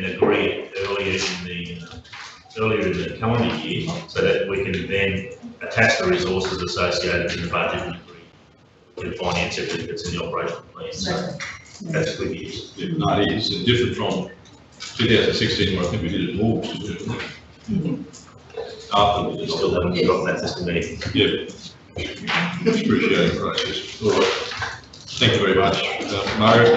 can agree it earlier in the calendar year, so that we can then attach the resources associated in the budget and agree we can finance it if it's in the operational plan. So that's good news. Yeah, no, it is different from 2016, where I think we did it in August, didn't we? After We still haven't got that fiscal meeting. Yeah. Appreciate the process. All right. Thank you very much, Margaret.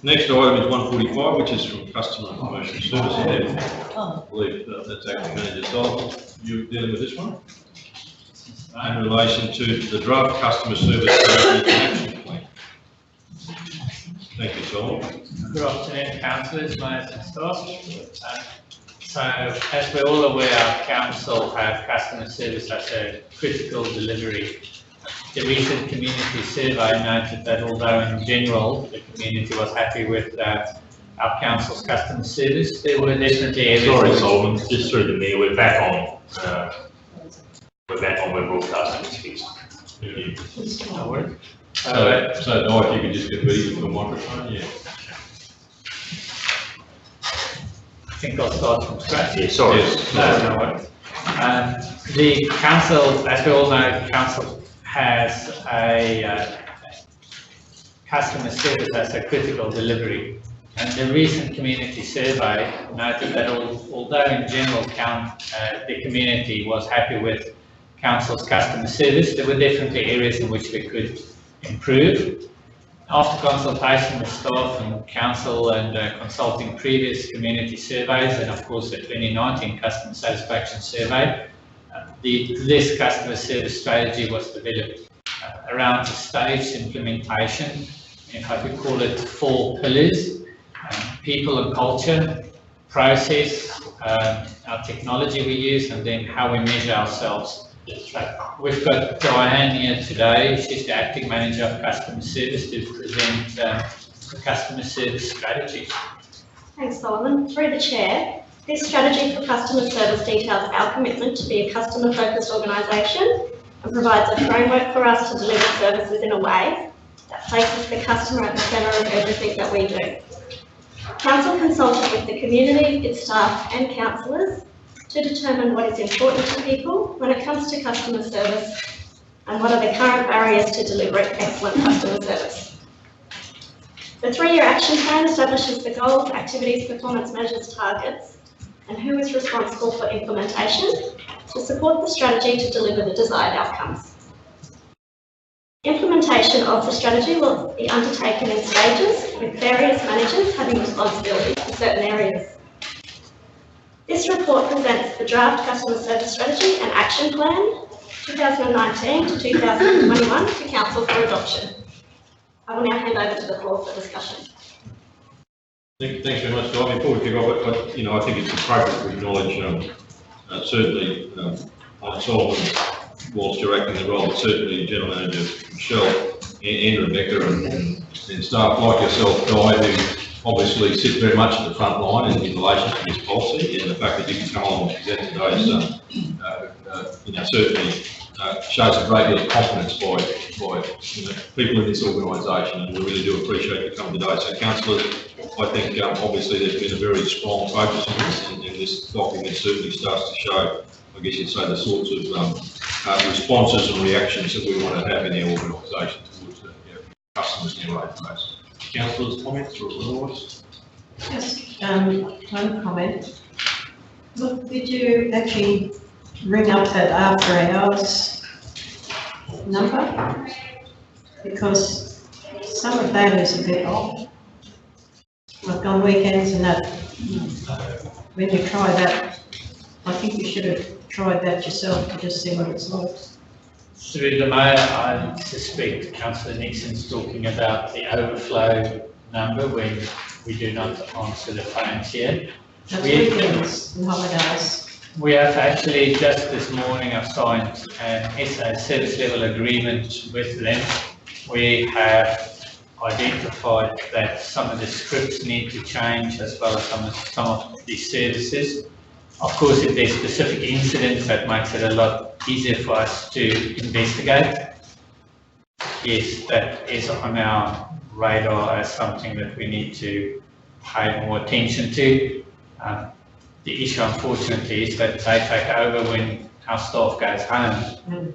Next item is 145, which is from Customer and Commercial Services. I believe that's Acting Manager Sol. You're dealing with this one? In relation to the draft customer service strategy action plan. Thank you, Sol. Good afternoon, councillors, mayors and staff. So, as we're all aware, our council have customer service as a critical delivery. The recent community survey noted that although in general the community was happy with our council's customer service, there were definitely areas. Sorry, Solomon, just through the mayor, we're back on. We're broadcasting this fixed. No worries. So, Di, if you could just get ready for the microphone, yeah. I think I'll start from scratch. Yeah, sorry. Yes. No worries. The council, as we all know, the council has a customer service as a critical delivery. And the recent community survey noted that although in general the community was happy with council's customer service, there were definitely areas in which we could improve. After consultation with staff and council and consulting previous community surveys, and of course the 2019 customer satisfaction survey, this customer service strategy was developed around the staged implementation, if I could call it 4 pillars: people and culture, process, our technology we use, and then how we measure ourselves. We've got Diane here today. She's the Acting Manager of Customer Service to present the customer service strategy. Thanks, Solomon. Through the Chair, this strategy for customer service details our commitment to be a customer-focused organisation and provides a framework for us to deliver services in a way that places the customer at the centre of everything that we do. Council consulted with the community, its staff and councillors to determine what is important to people when it comes to customer service and what are the current barriers to delivering excellent customer service. The 3-year action plan establishes the goals, activities, performance measures, targets, and who is responsible for implementation to support the strategy to deliver the desired outcomes. Implementation of the strategy will be undertaken in stages, with various managers having responsibility for certain areas. This report presents the draft customer service strategy and action plan 2019 to 2021 to Council for adoption. I will now hand over to the floor for discussion. Thanks very much, Di. Before we kick off, I think it's appropriate to acknowledge certainly Solomon, whilst you're acting the role, but certainly General Manager Michelle and Rebecca and staff like yourself, Di, who obviously sit very much at the front line in relation to this policy, and the fact that you can come along and present today certainly shows a great deal of confidence by people in this organisation, and we really do appreciate you coming today. So, councillors, I think obviously there's been a very strong focus on this, and this document certainly starts to show, I guess you'd say, the sorts of responses and reactions that we want to have in our organisation towards customers in our own place. Councillors, comments or otherwise? Just one comment. Look, did you actually ring up that after hours number? Because some of that is a bit off. Like on weekends and that, when you try that, I think you should have tried that yourself to just see what it's like. Through the mayor, I suspect Councillor Nixon's talking about the overflow number when we do not answer the phones here. That's weekends and holidays. We have actually just this morning I've signed an SA service level agreement with them. We have identified that some of the scripts need to change, as well as some of the services. Of course, if there's specific incidents, that makes it a lot easier for us to investigate. Yes, that is on our radar as something that we need to pay more attention to. The issue, unfortunately, is that they take over when our staff goes home,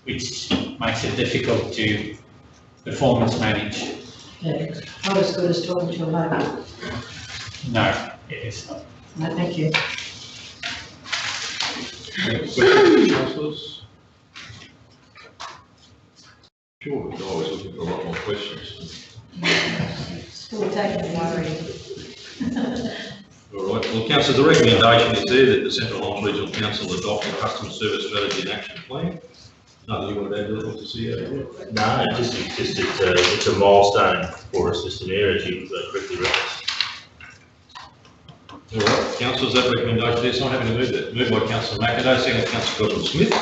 which makes it difficult to performance manage. Yeah, not as good as talking to a lady. No, it is not. No, thank you. Any questions, councillors? Sure, we're always looking for a lot more questions. Still taking worry. All right, well, councillors, the recommendation is there that the Central Highlands Regional Council adopt a customer service strategy and action plan. Nothing you want to add to what to see out here? No, it's a milestone for us, just an area as you correctly referenced. All right, councillors, that recommendation is not having to move that. Moved by Councillor McIntyre, second Councillor Godwin-Smith.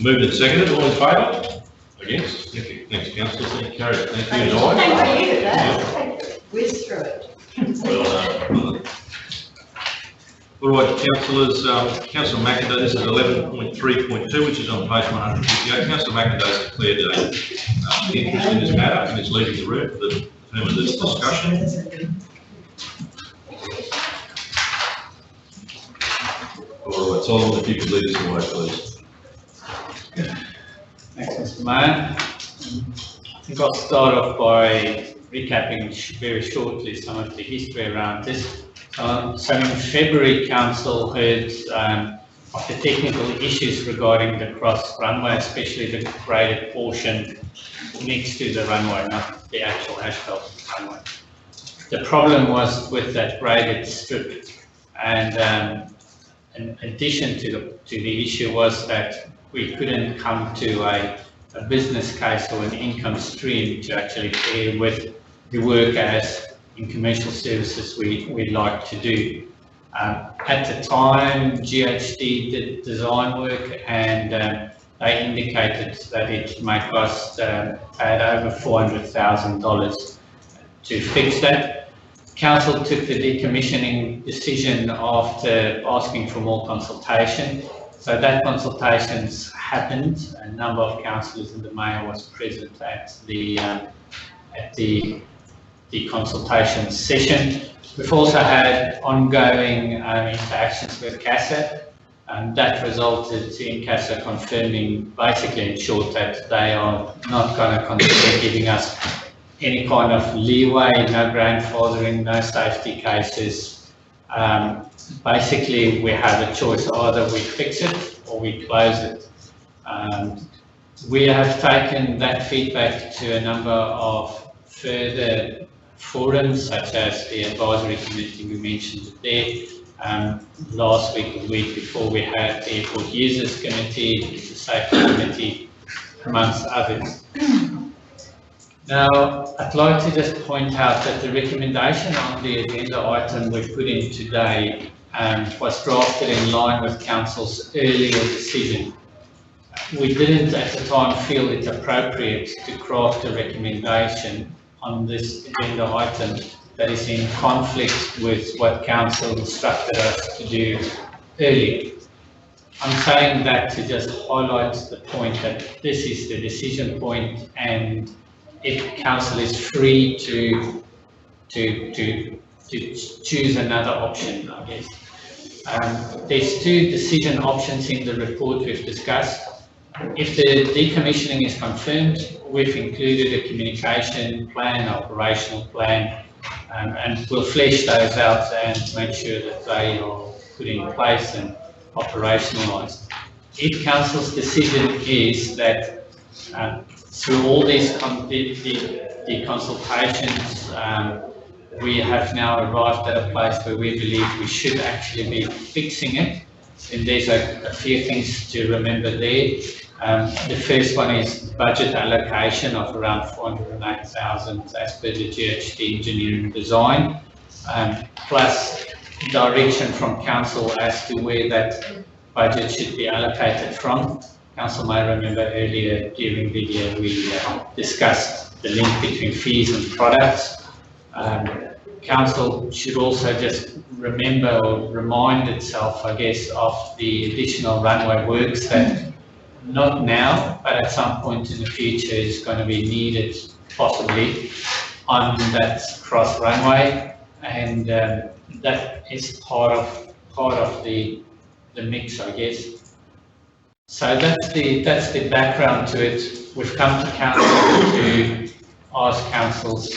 Moved and seconded, all in favour? Against? Thank you. Thanks, councillors. Thank you, Carrie. Thank you, Di. Thank you, that. Whiz through it. Well done. All right, councillors, Councillor McIntyre, this is 11.3.2, which is on page 158. Councillor McIntyre has declared interest in this matter and is leaving the room for the term of this discussion. All right, Solomon, if you could lead us away, please. Thanks, Mr. Mayor. I think I'll start off by recapping very shortly some of the history around this. So in February, Council heard of the technical issues regarding the cross runway, especially the graded portion next to the runway, not the actual asphalt runway. The problem was with that graded strip, and in addition to the issue was that we couldn't come to a business case or an income stream to actually pair with the work as in commercial services we'd like to do. At the time, GHD did design work, and they indicated that it may cost add over $400,000 to fix that. Council took the decommissioning decision after asking for more consultation. So that consultations happened. A number of councillors and the mayor was present at the consultation session. We've also had ongoing interactions with CASA, and that resulted in CASA confirming, basically in short, that they are not going to consider giving us any kind of leeway, no grandfathering, no safety cases. Basically, we have a choice: either we fix it or we close it. We have taken that feedback to a number of further forums, such as the advisory committee we mentioned there. Last week, the week before, we had the Airport Users Committee, the Safety Committee, amongst others. Now, I'd like to just point out that the recommendation on the agenda item we put in today was drafted in line with Council's earlier decision. We didn't at the time feel it appropriate to craft a recommendation on this agenda item that is in conflict with what Council instructed us to do earlier. I'm saying that to just highlight the point that this is the decision point, and if Council is free to choose another option, I guess. There's two decision options in the report we've discussed. If the decommissioning is confirmed, we've included a communication plan, operational plan, and we'll flesh those out and make sure that they are put in place and operationalised. If Council's decision is that through all these the consultations, we have now arrived at a place where we believe we should actually be fixing it, and there's a few things to remember there. The first one is budget allocation of around 408,000 as per the GHD engineering design, plus direction from Council as to where that budget should be allocated from. Council may remember earlier during the year we discussed the link between fees and products. Council should also just remember or remind itself, I guess, of the additional runway works that not now, but at some point in the future is going to be needed, possibly, on that cross runway. and that is part of the mix, I guess. So that's the background to it. We've come to council to ask council's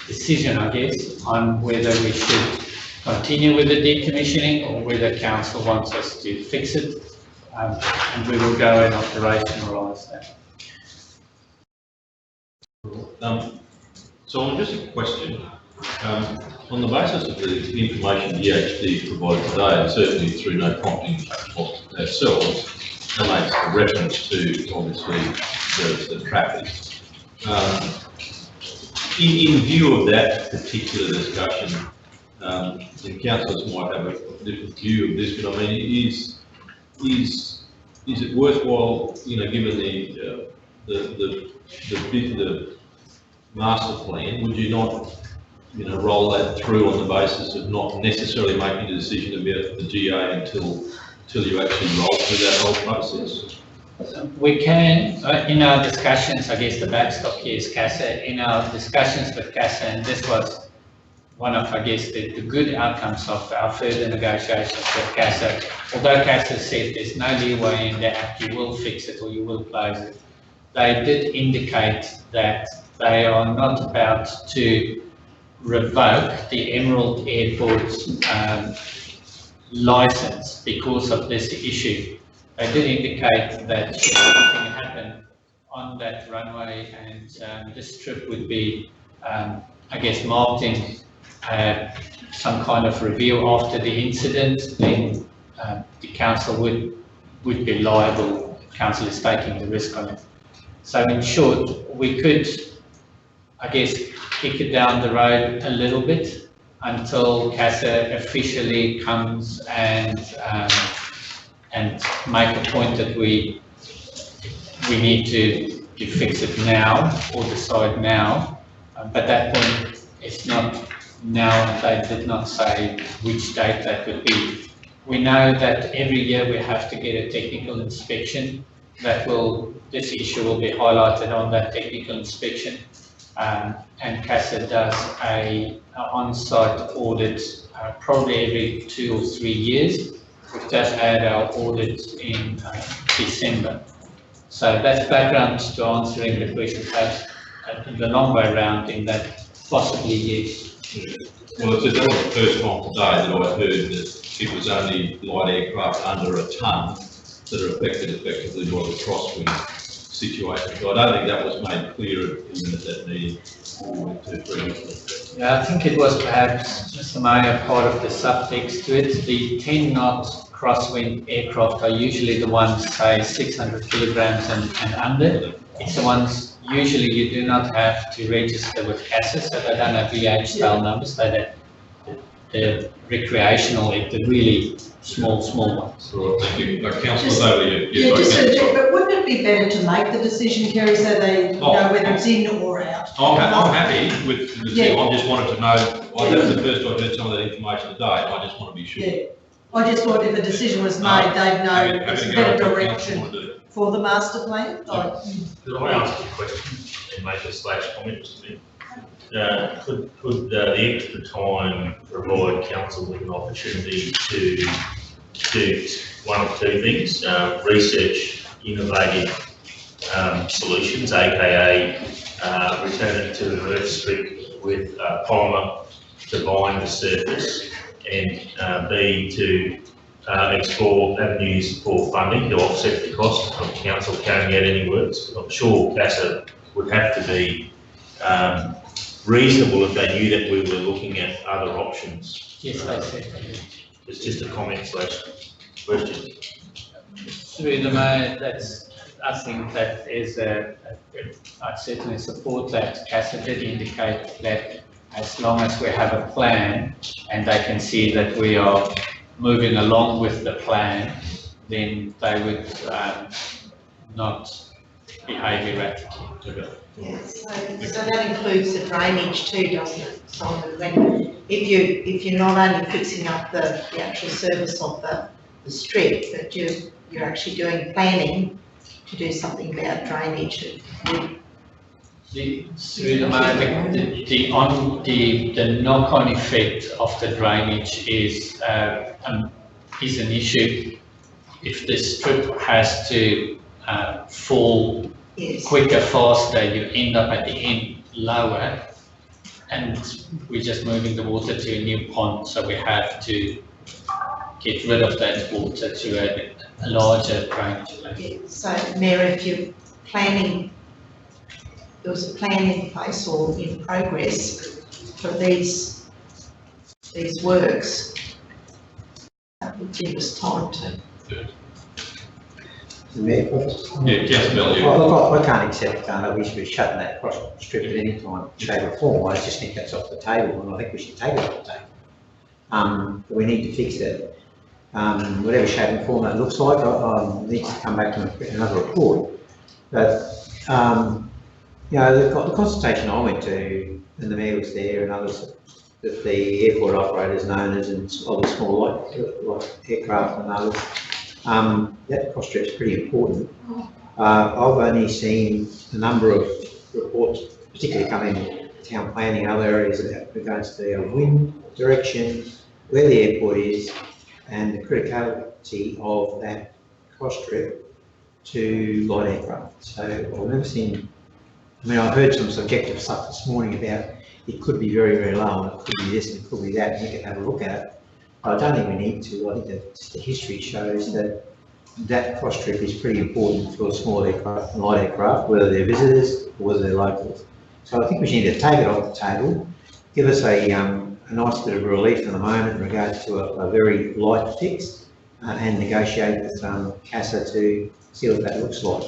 decision, I guess, on whether we should continue with the decommissioning or whether council wants us to fix it, and we will go and operationalise that. So just a question, on the basis of the information DHD provided today, and certainly through no prompting of ourselves, that makes a reference to obviously the traffic. In view of that particular discussion, the councillors might have a different view of this, but I mean, is it worthwhile, given the master plan, would you not, roll that through on the basis of not necessarily making a decision about the GA until you actually roll through that whole process? We can, in our discussions, I guess the backstop here is CASA, in our discussions with CASA, and this was one of, I guess, the good outcomes of our further negotiations with CASA. Although CASA said there's no leeway in the act, you will fix it or you will close it, they did indicate that they are not about to revoke the Emerald Airport license because of this issue. They did indicate that should something happen on that runway and this trip would be, I guess, marked in some kind of review after the incident, then the council would be liable. Council is taking the risk on it. So in short, we could, I guess, kick it down the road a little bit until CASA officially comes and make a point that we need to fix it now or decide now. But that point, it's not now. They did not say which date that would be. We know that every year we have to get a technical inspection. This issue will be highlighted on that technical inspection. And CASA does a on-site audit probably every 2 or 3 years. We've just had our audit in December. So that's background to answering the question, perhaps the long way around in that possibly yes. Well, that was the first time today that I heard that it was only light aircraft under a tonne that are affected effectively by the crosswind situation. So I don't think that was made clear even at that meeting. Yeah, I think it was perhaps, Mr. Mayor, part of the subtext to it. The 10-knot crosswind aircraft are usually the ones, say, 600 kilograms and under. It's the ones usually you do not have to register with CASA, so they don't have VH style numbers. They the recreational, the really small ones. Right, thank you. Councillor Bailey, Yeah, just a check, but wouldn't it be better to make the decision, Kerry, so they know whether it's in or out? I'm happy with the deal. I just wanted to know, that was the first I've heard some of that information today, I just want to be sure. Yeah. I just thought if a decision was made, they'd know it's a better direction for the master plan. Could I ask a question and make a comment just a bit? Could the extra time provide council with an opportunity to do one of two things: research innovative solutions, aka returning to an earth strip with polymer to bind the surface, and B, to explore avenues for funding to offset the cost of council carrying out any works. I'm sure CASA would have to be reasonable if they knew that we were looking at other options. Yes, they said. It's just a comment / question. Through the Mayor, I think that is I certainly support that. CASA did indicate that as long as we have a plan and they can see that we are moving along with the plan, then they would not behave erratically. Yes, so that includes the drainage too, doesn't it, Simon? When if you're not only fixing up the actual surface of the strip, but you're actually doing planning to do something about drainage, it would Through the mayor, the knock-on effect of the drainage is an issue. If the strip has to fall Yes. quicker, faster, you end up at the end lower, and we're just moving the water to a new pond, so we have to get rid of that water to a larger drainage. So, Mayor, if you're planning, there was a plan in place or in progress for these works, that would give us time to. Yeah, Councillor Bell, you. I can't accept that we should be shutting that cross strip at any time, shape or form. I just think that's off the table, and I think we should take it off the table. We need to fix it. Whatever shape and form that looks like, I need to come back to another report. But, you know, the consultation I went to, and the mayor was there and others, that the airport operators known as, and other small light aircraft and others, that cross strip is pretty important. I've only seen a number of reports, particularly coming in town planning and other areas, about regards to the wind direction, where the airport is, and the criticality of that cross strip to light aircraft. So I've never seen, I mean, I heard some subjective stuff this morning about it could be very, very low, and it could be this and it could be that, and we can have a look at it. I don't think we need to. I think that just the history shows that that cross strip is pretty important for small aircraft and light aircraft, whether they're visitors or whether they're locals. So I think we need to take it off the table, give us a nice bit of relief in the moment in regards to a very light fix, and negotiate with CASA to see what that looks like.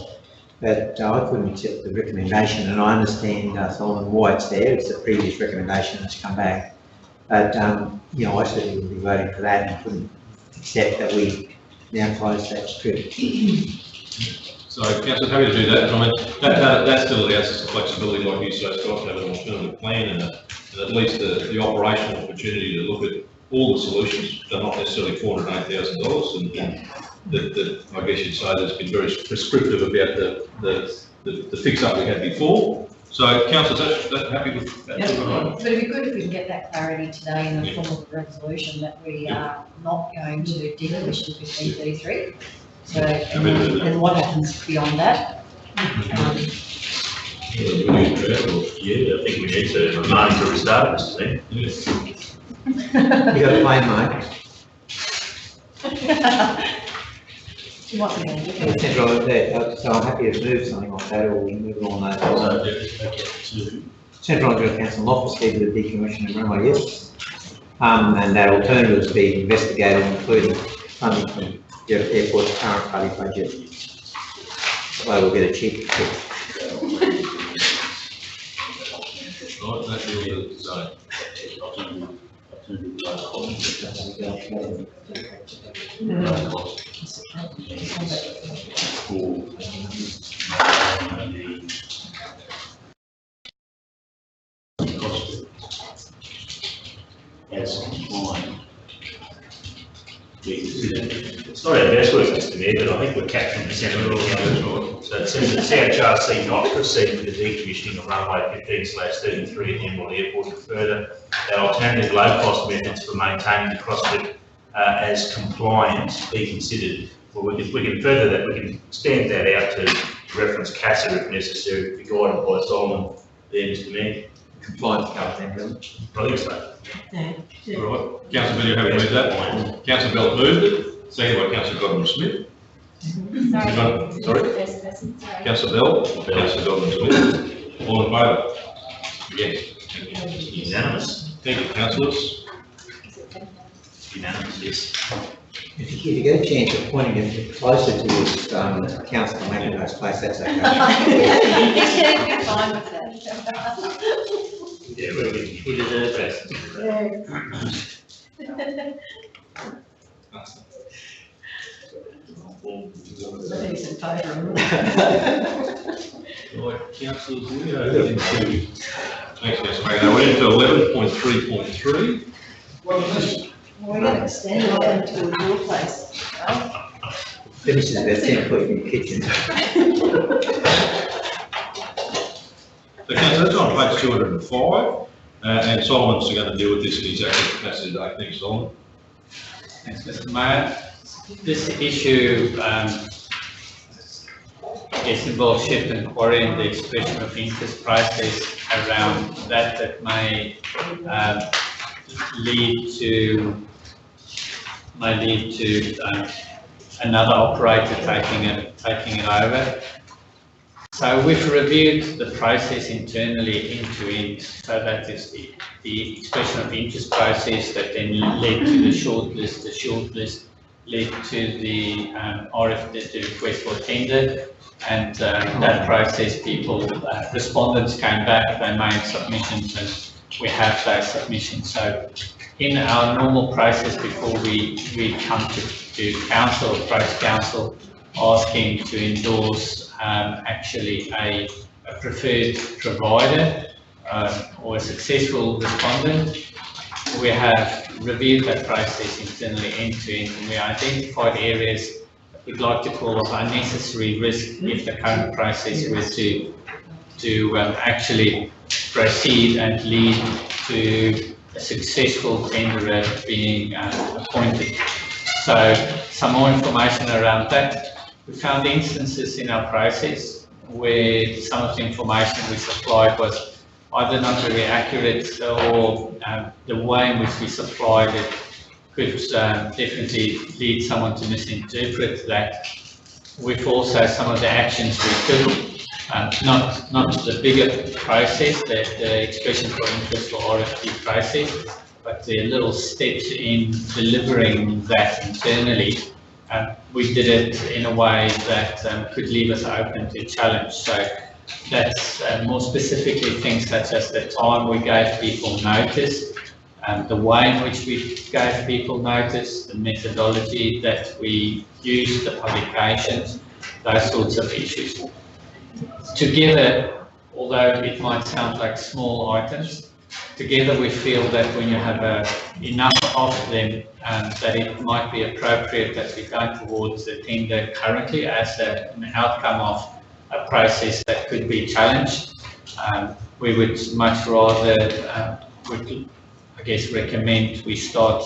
But I couldn't accept the recommendation, and I understand, Solomon, why it's there. It's a previous recommendation that's come back. But, you know, I certainly would be voting for that and couldn't accept that we now close that strip. So councillor, happy to do that. I mean, that still allows us the flexibility, like you say, Scott, to have an alternative plan and at least the operational opportunity to look at all the solutions. They're not necessarily $408,000, and that I guess you'd say that's been very prescriptive about the fix-up we had before. So councillors, that happy with that? But it'd be good if we can get that clarity today in the form of a resolution that we are not going to decommission 1533. So, and what happens beyond that? Yeah, I think we need to remain to restart this thing. You got a plan, mate? What we're going to do. So I'm happy to move something like that, or we move on that. Central Ontario Council office head with decommissioning and runway, yes. And that alternative is being investigated, including funding from the airport's current party budget. So we'll get a cheap fix. Right, that deal with the zone. It's not our best work, Mr. Mayor, but I think we're capturing the sentiment of the So it says that CHRC not proceed with the decommissioning of runway 15/33 at Newport Airport and further that alternative low-cost methods for maintaining the cross-strip as compliant be considered. Well, we can further that, we can extend that out to reference CASA if necessary, be guided by Solomon there, Mr. Mayor. Compliance cover then, I think so. Yeah. All right, councillor Bell, you happy to move that? Councillor Bell moved it, seconded by councillor Godwin Smith. Sorry? Councillor Bell, councillor Godwin Smith. All in favour? Against? Unanimous. Thank you, councillors. Unanimous, yes. If you get a chance of pointing it closer towards Councillor McIntyre's place, that's okay. He'd be fine with that. Yeah, we deserve that. He's in favour. Right, councillors, we are into, thanks, councillor McIntyre, we're into 11.3.3. We're going to extend it out to your place. Finishes about 10 foot in the kitchen. So councillor, that's on page 205, and Solomon's going to deal with this in his actual capacity today. Thanks, Solomon. Thanks, Mr. Mayor. This issue, involves ship and quarry and the expression of interest prices around that may lead to another operator taking it over. So we've reviewed the process internally end to end. So that is the expression of interest process that then led to the shortlist. The shortlist led to the RFP, the request for tender, and that process, respondents came back, they made submissions, and we have those submissions. So in our normal process, before we come to council, approach council, asking to endorse actually a preferred provider or a successful respondent, we have reviewed that process internally end to end, and we identified areas that we'd like to call of unnecessary risk if the current process were to actually proceed and lead to a successful tenderer being appointed. So some more information around that. We found instances in our process where some of the information we supplied was either not very accurate, or the way in which we supplied it could definitely lead someone to misinterpret that. We've also, some of the actions we took, not the bigger process, the expression for interest or RFP process, but the little steps in delivering that internally. We did it in a way that could leave us open to challenge. So that's more specifically things such as the time we gave people notice, the way in which we gave people notice, the methodology that we used, the publications, those sorts of issues. Together, although it might sound like small items, together we feel that when you have enough of them, that it might be appropriate that we go towards the tender currently as an outcome of a process that could be challenged. We would much rather, recommend we start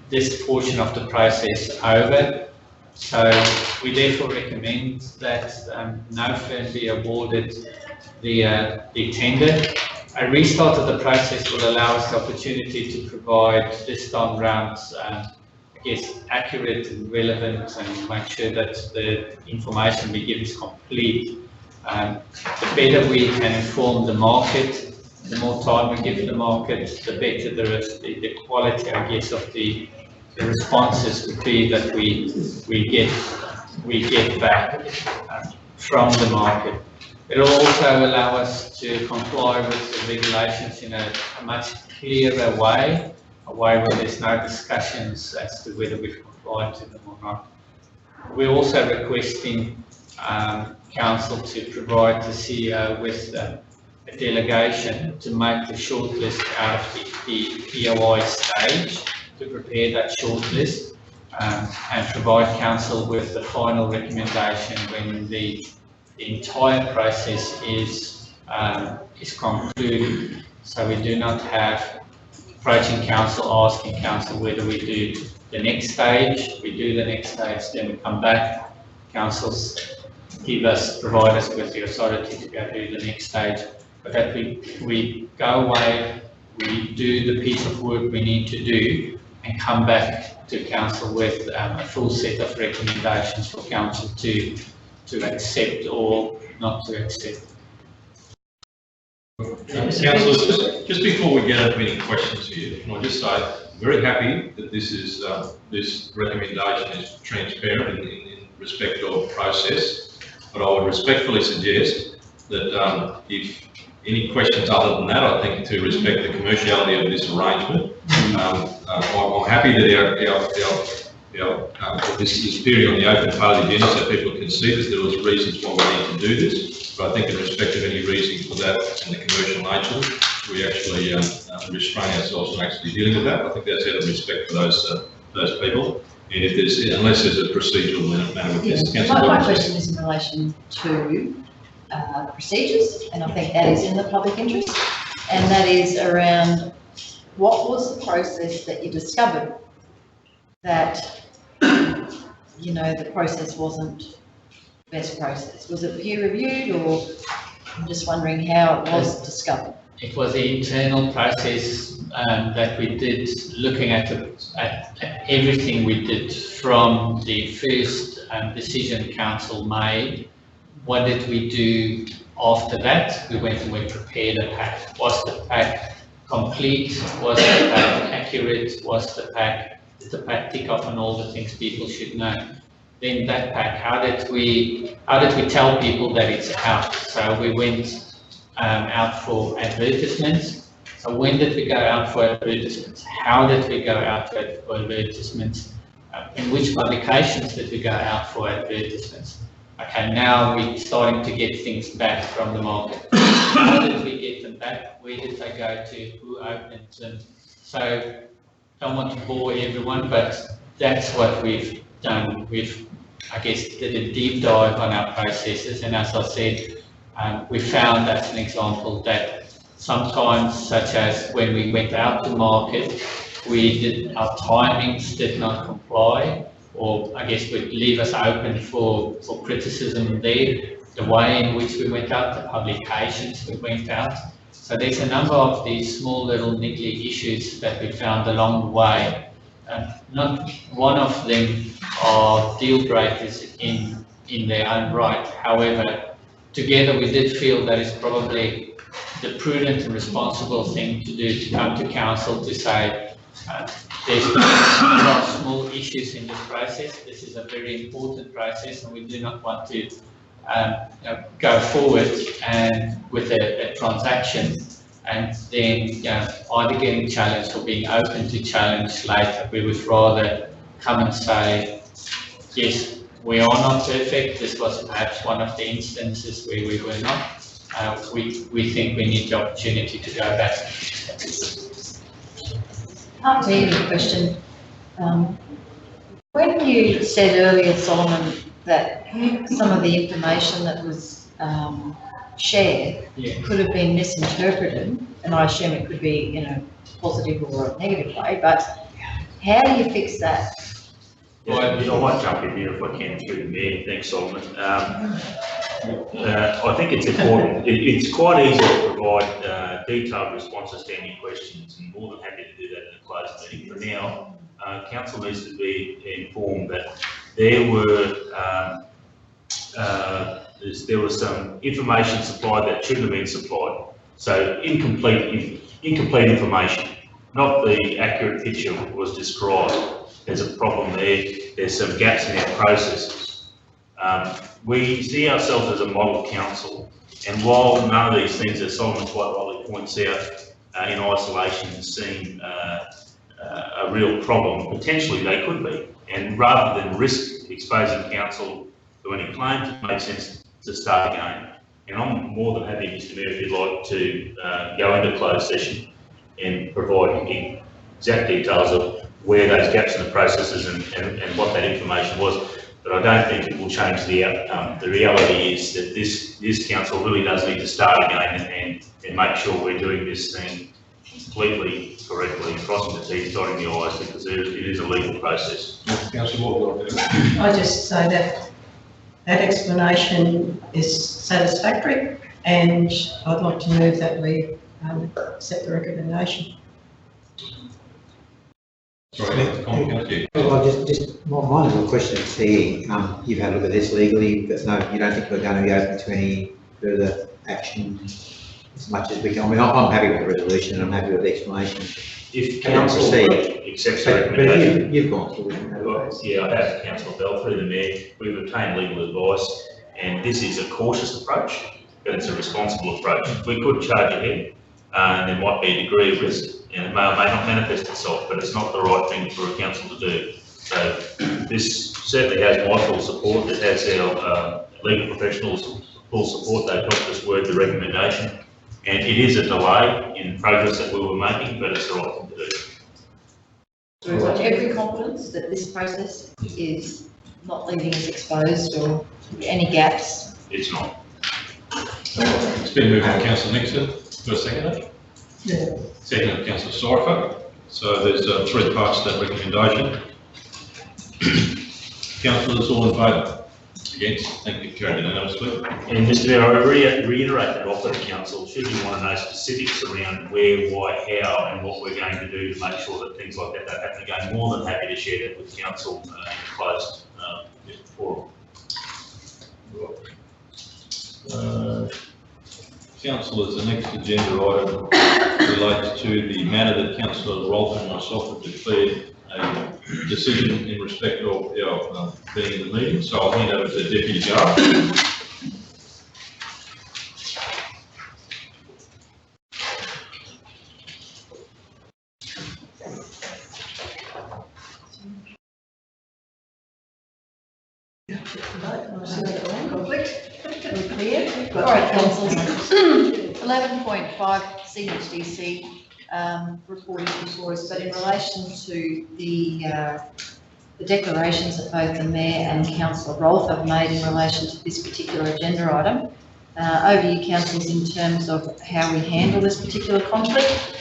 this portion of the process over. So we therefore recommend that no firm be awarded the tender. A restart of the process will allow us the opportunity to provide this time round, accurate and relevant, and make sure that the information we give is complete. The better we can inform the market, the more time we give the market, the better the quality, of the responses would be that we get back from the market. It will also allow us to comply with the regulations in a much clearer way, a way where there's no discussions as to whether we've complied to them or not. We're also requesting council to provide the CEO with a delegation to make the shortlist out of the POI stage, to prepare that shortlist and provide council with the final recommendation when the entire process is concluded. So we do not have approaching council, asking council whether we do the next stage. We do the next stage, then we come back. Councils provide us with the authority to go do the next stage. But that we go away, we do the piece of work we need to do, and come back to council with a full set of recommendations for council to accept or not to accept. Councillors, just before we get into any questions here, can I just say, I'm very happy that this is this recommendation is transparent in respect of process, but I would respectfully suggest that if any questions other than that, I think to respect the commerciality of this arrangement, I'm happy that this is appearing on the open part of the agenda so people can see that there was reasons why we need to do this. But I think in respect of any reason for that and the commercial nature, we actually restrain ourselves from actually dealing with that. I think that's out of respect for those people. And if there's, unless there's a procedural matter with this. My question is in relation to procedures, and I think that is in the public interest, and that is around what was the process that you discovered that, you know, the process wasn't best process? Was it peer reviewed, or I'm just wondering how it was discovered? It was the internal process that we did, looking at everything we did from the first decision council made. What did we do after that? We went and we prepared a pack. Was the pack complete? Was the pack accurate? Did the pack tick off on all the things people should know? Then that pack, how did we tell people that it's out? So we went out for advertisements. So when did we go out for advertisements? How did we go out for advertisements? In which publications did we go out for advertisements? Okay, now we're starting to get things back from the market. How did we get them back? Where did they go to? Who opened them? So I don't want to bore everyone, but that's what we've done. We've, I guess, did a deep dive on our processes, and as I said, we found, as an example, that sometimes, such as when we went out to market, our timings did not comply, or I guess would leave us open for criticism there. The way in which we went out, the publications we went out. So there's a number of these small little niggly issues that we found along the way. Not one of them are deal breakers in their own right. However, together we did feel that it's probably the prudent and responsible thing to do, to come to council to say there's a lot of small issues in this process. This is a very important process, and we do not want to go forward and with a transaction and then either getting challenged or being open to challenge later. We would rather come and say, yes, we are not perfect. This was perhaps one of the instances where we were not. We think we need the opportunity to go back. I'll tell you the question. When you said earlier, Solomon, that some of the information that was shared could have been misinterpreted, and I assume it could be in a positive or a negative way, but how do you fix that? Yeah, I might jump in here if I can through the mayor. Thanks, Solomon. I think it's important. It's quite easy to provide detailed responses to any questions, and more than happy to do that in a closed meeting. For now, council needs to be informed that there was some information supplied that shouldn't have been supplied. So incomplete information, not the accurate picture was described. There's a problem there. There's some gaps in our processes. We see ourselves as a model council, and while none of these things, as Solomon quite rightly points out, in isolation seem a real problem, potentially they could be. And rather than risk exposing council to any claims, it makes sense to start again. And I'm more than happy, Mr Mayor, if you'd like to go into closed session and provide exact details of where those gaps in the processes and what that information was. But I don't think it will change the outcome. The reality is that this council really does need to start again and make sure we're doing this thing completely correctly, crossing the T's, dotting the I's, because it is a legal process. Councillor Ward, I just say that explanation is satisfactory, and I'd like to move that we accept the recommendation. sorry, comment. Well, just my little question is here. You've had a look at this legally, but no, you don't think we're going to be open to any further action as much as we can. I mean, I'm happy with the resolution and I'm happy with the explanation. If council accepts the But recommendation, you've gone through it. yeah, I have, Councillor Bell, through the mayor. We've obtained legal advice, and this is a cautious approach, but it's a responsible approach. We could charge ahead, and there might be a degree of risk, and it may or may not manifest itself, but it's not the right thing for a council to do. So this certainly has my full support. It has our legal professionals' full support. They've helped us word the recommendation, and it is a delay in progress that we were making, but it's the right thing to do. So we've got every confidence that this process is not leaving us exposed or any gaps. It's not. It's been moved by councillor Nixon. Do a second? Yeah. Second, councillor Sorfa. So there's 3 parts to that recommendation. Councillors, all in favour? Against? Thank you. Carried unanimously. And Mr Mayor, I reiterate that offer to council, should you want to know specifics around where, why, how and what we're going to do to make sure that things like that don't happen again, more than happy to share that with council in a closed forum. Councillors, the next agenda item relates to the matter that Councillor Rolfe and myself have declared a decision in respect of our being in the meeting. So I'll hand over to Deputy Jarrah. All right, councillors. 11.5 CHDC report is before us, but in relation to the declarations that both the Mayor and Councillor Rolfe have made in relation to this particular agenda item, over to you, councillors, in terms of how we handle this particular conflict,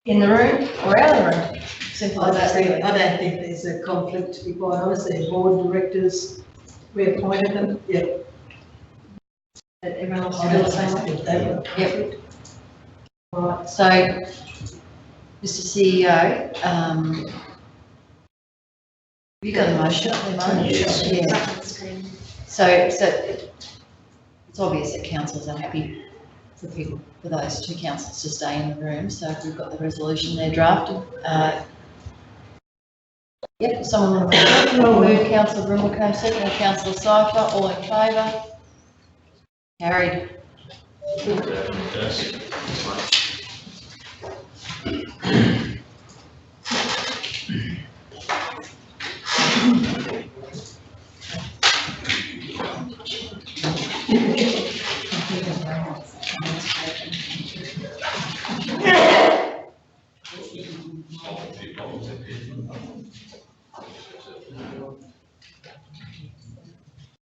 in the room or out of the room. Simple as that, really. I don't think there's a conflict, to be quite honest. They're board directors. We appointed them. Yep. Everyone else I feel don't the same? think they were. Yep. All right, so, Mr CEO, have you got a motion? Yes. Yeah. So it's obvious that councillors are happy for those 2 councillors to stay in the room, so if we've got the resolution there drafted. Yep, someone want to move? Councillor Brimelcombe, second, Councillor Cypher, all in favour? Carried.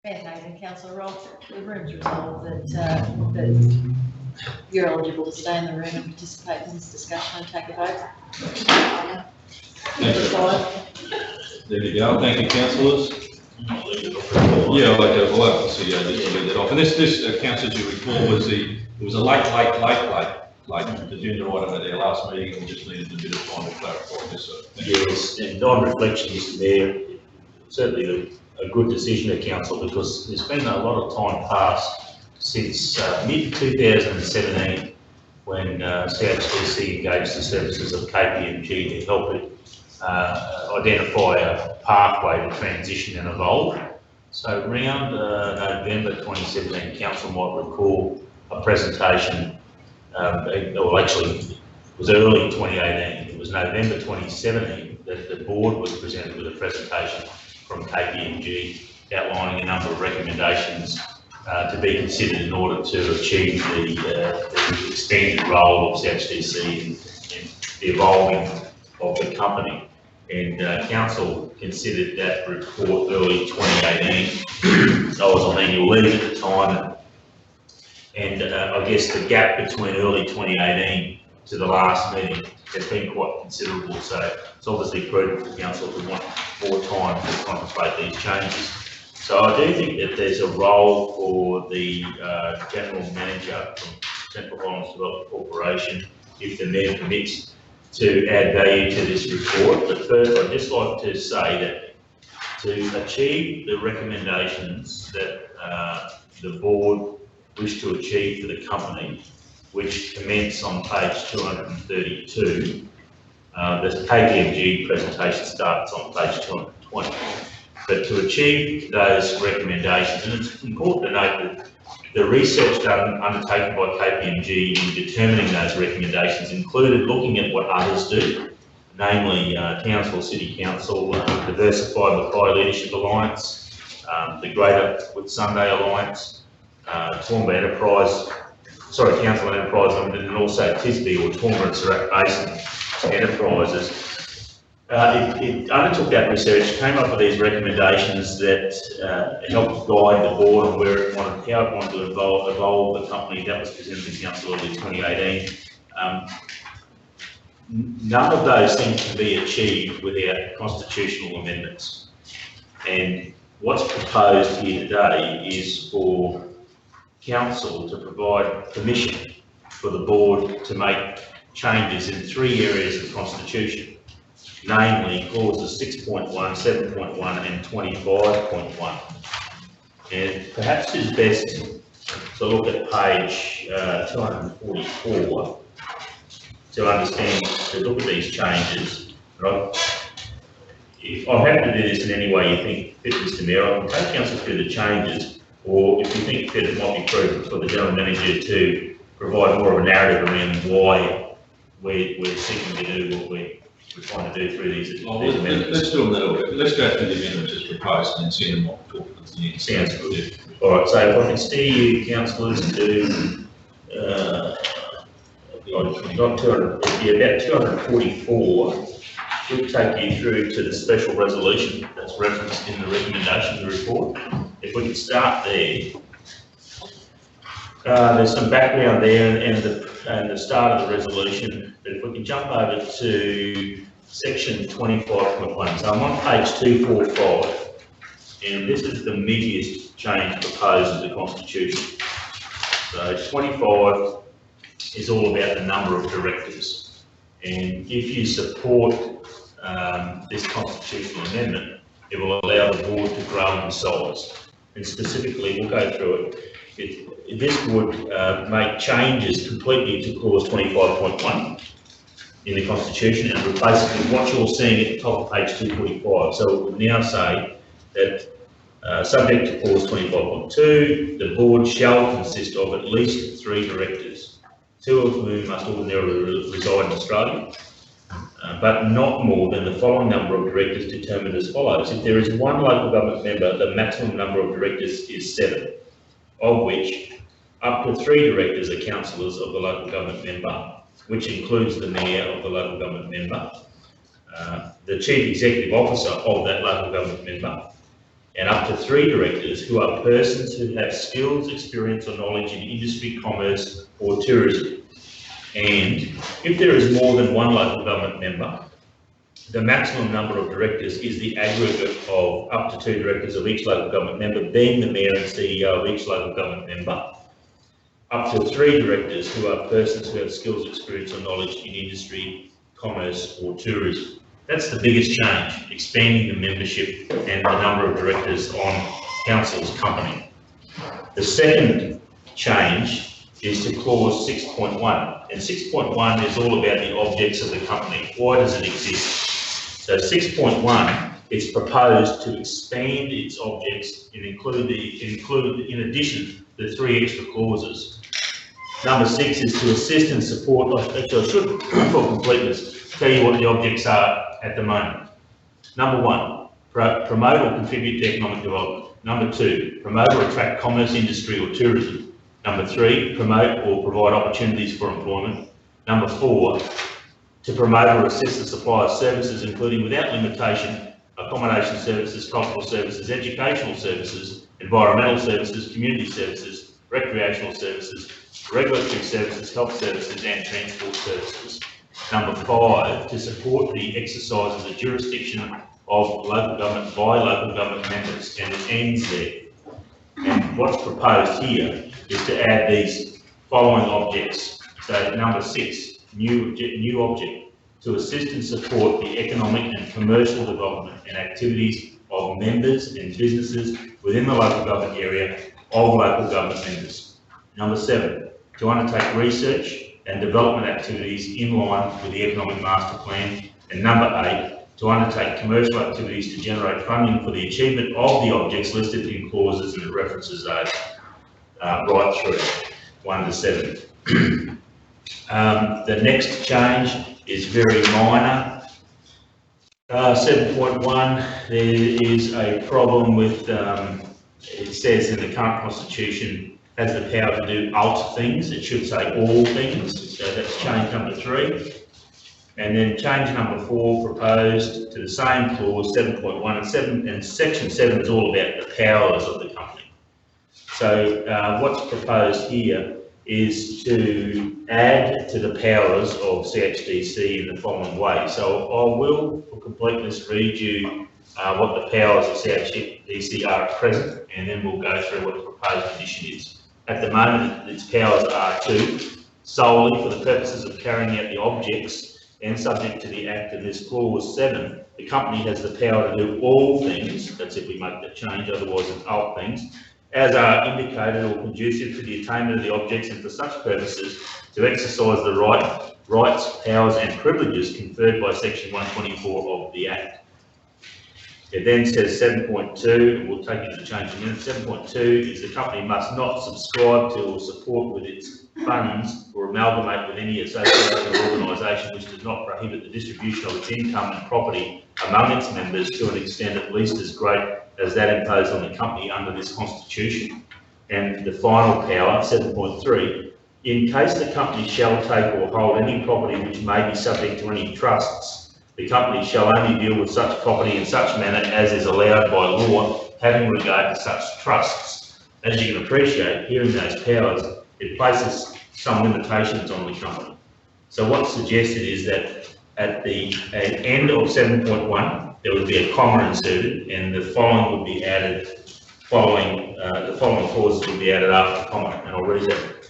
Fair Haven, Councillor Rolfe, the room's resolved that you're eligible to stay in the room and participate in this discussion and take a vote. There you go. Thank you, councillors. Yeah, we'll have to see, just to leave that off. And this councillors, you recall, it was a late agenda item at our last meeting, and we just needed a bit of time to clarify this. Yes, and on reflection, Mr Mayor, certainly a good decision of council, because there's been a lot of time passed since mid-2017 when CHDC engaged the services of KPMG to help it identify a pathway to transition and evolve. So around November 2017, council might recall a presentation, well actually it was early 2018, it was November 2017 that the board was presented with a presentation from KPMG outlining a number of recommendations to be considered in order to achieve the expanded role of CHDC in the evolving of the company. And council considered that report early 2018. I was on annual leave at the time, and I guess the gap between early 2018 to the last meeting has been quite considerable. So it's obviously prudent for council to want more time to contemplate these changes. So I do think that there's a role for the General Manager from Central Highlands Development Corporation, if the Mayor permits, to add value to this report. But first, I'd just like to say that to achieve the recommendations that the board wish to achieve for the company, which commence on page 232, the KPMG presentation starts on page 220. But to achieve those recommendations, and it's important to note that the research done undertaken by KPMG in determining those recommendations included looking at what others do, namely Townsville City Council, Diversified Mackay Leadership Alliance, the Greater Whitsunday Alliance, Toowoomba Enterprise, Council Enterprise Limited, and also TISBE or Toowoomba and Surat Basin Enterprises. It undertook that research, came up with these recommendations that helped guide the board on where it wanted, how it wanted to evolve the company. That was presented to council early 2018. None of those seem to be achieved without constitutional amendments. And what's proposed here today is for council to provide permission for the board to make changes in 3 areas of the constitution, namely clauses 6.1, 7.1 and 25.1. And perhaps it's best to look at page 244 to understand, to look at these changes. Right? I'm happy to do this in any way you think fit, Mr. Mayor. I can take council through the changes, or if you think fit, it might be prudent for the General Manager to provide more of a narrative around why we're seeking to do what we're trying to do through these amendments. Let's do them that way. Let's go through the amendments as proposed and then see them what we're talking about. Sounds good. All right, so if I can steer you, councillors, to about 244, we'll take you through to the special resolution that's referenced in the recommendation report. If we can start there. There's some background there and the start of the resolution, but if we can jump over to section 25.1. So I'm on page 245, and this is the meatiest change proposed in the Constitution. So 25 is all about the number of directors, and if you support this constitutional amendment, it will allow the board to grow in size. And specifically, we'll go through it. This would make changes completely to clause 25.1 in the Constitution, and basically what you're seeing at the top of page 245. So it would now say that subject to clause 25.2, the board shall consist of at least 3 directors, 2 of whom must ordinarily reside in Australia, but not more than the following number of directors determined as follows. If there is 1 local government member, the maximum number of directors is 7, of which up to 3 directors are councillors of the local government member, which includes the mayor of the local government member, the chief executive officer of that local government member, and up to 3 directors who are persons who have skills, experience or knowledge in industry, commerce or tourism. And if there is more than 1 local government member, the maximum number of directors is the aggregate of up to 2 directors of each local government member, being the mayor and CEO of each local government member, up to 3 directors who are persons who have skills, experience or knowledge in industry, commerce or tourism. That's the biggest change, expanding the membership and the number of directors on council's company. The second change is to clause 6.1, and 6.1 is all about the objects of the company. Why does it exist? So 6.1, it's proposed to expand its objects and include in addition the 3 extra clauses. Number 6 is to assist and support. Actually, I should, for completeness, tell you what the objects are at the moment. Number 1, promote or contribute to economic development. Number 2, promote or attract commerce, industry or tourism. Number 3, promote or provide opportunities for employment. Number 4, to promote or assist the supply of services, including without limitation, accommodation services, cultural services, educational services, environmental services, community services, recreational services, regulatory services, health services and transport services. Number 5, to support the exercise of the jurisdiction of local government by local government members, and it ends there. And what's proposed here is to add these following objects. So number 6, new object, to assist and support the economic and commercial development and activities of members and businesses within the local government area of local government members. Number 7, to undertake research and development activities in line with the economic master plan. And number 8, to undertake commercial activities to generate funding for the achievement of the objects listed in clauses, and it references those right through 1 to 7. The next change is very minor. 7.1, there is a problem with, it says in the current constitution, has the power to do alt things. It should say all things. So that's change number 3. And then change number 4 proposed to the same clause, 7.1 and 7, and section 7 is all about the powers of the company. So what's proposed here is to add to the powers of CHDC in the following way. So I will, for completeness, read you what the powers of CHDC are at present, and then we'll go through what the proposed addition is. At the moment, its powers are to, solely for the purposes of carrying out the objects and subject to the Act of this clause 7, the company has the power to do all things, that's if we make that change, otherwise it's all things, as are indicated or conducive to the attainment of the objects, and for such purposes to exercise the rights, powers and privileges conferred by section 124 of the Act. It then says 7.2, and we'll take you to the change in a minute. 7.2 is the company must not subscribe to or support with its funds or amalgamate with any association or organisation which does not prohibit the distribution of its income and property among its members to an extent at least as great as that imposed on the company under this constitution. And the final power, 7.3, in case the company shall take or hold any property which may be subject to any trusts, the company shall only deal with such property in such manner as is allowed by law, having regard to such trusts. As you can appreciate, hearing those powers, it places some limitations on the company. So what's suggested is that at the end of 7.1, there would be a comma inserted, and the following would be added. The following clauses would be added after the comma, and I'll read that.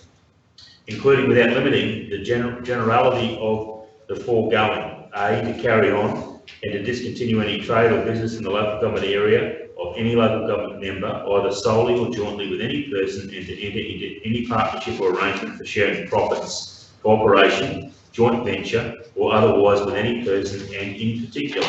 Including without limiting the generality of the foregoing. A, to carry on and to discontinue any trade or business in the local government area of any local government member, either solely or jointly with any person, and to enter into any partnership or arrangement for sharing profits, cooperation, joint venture, or otherwise with any person, and in particular,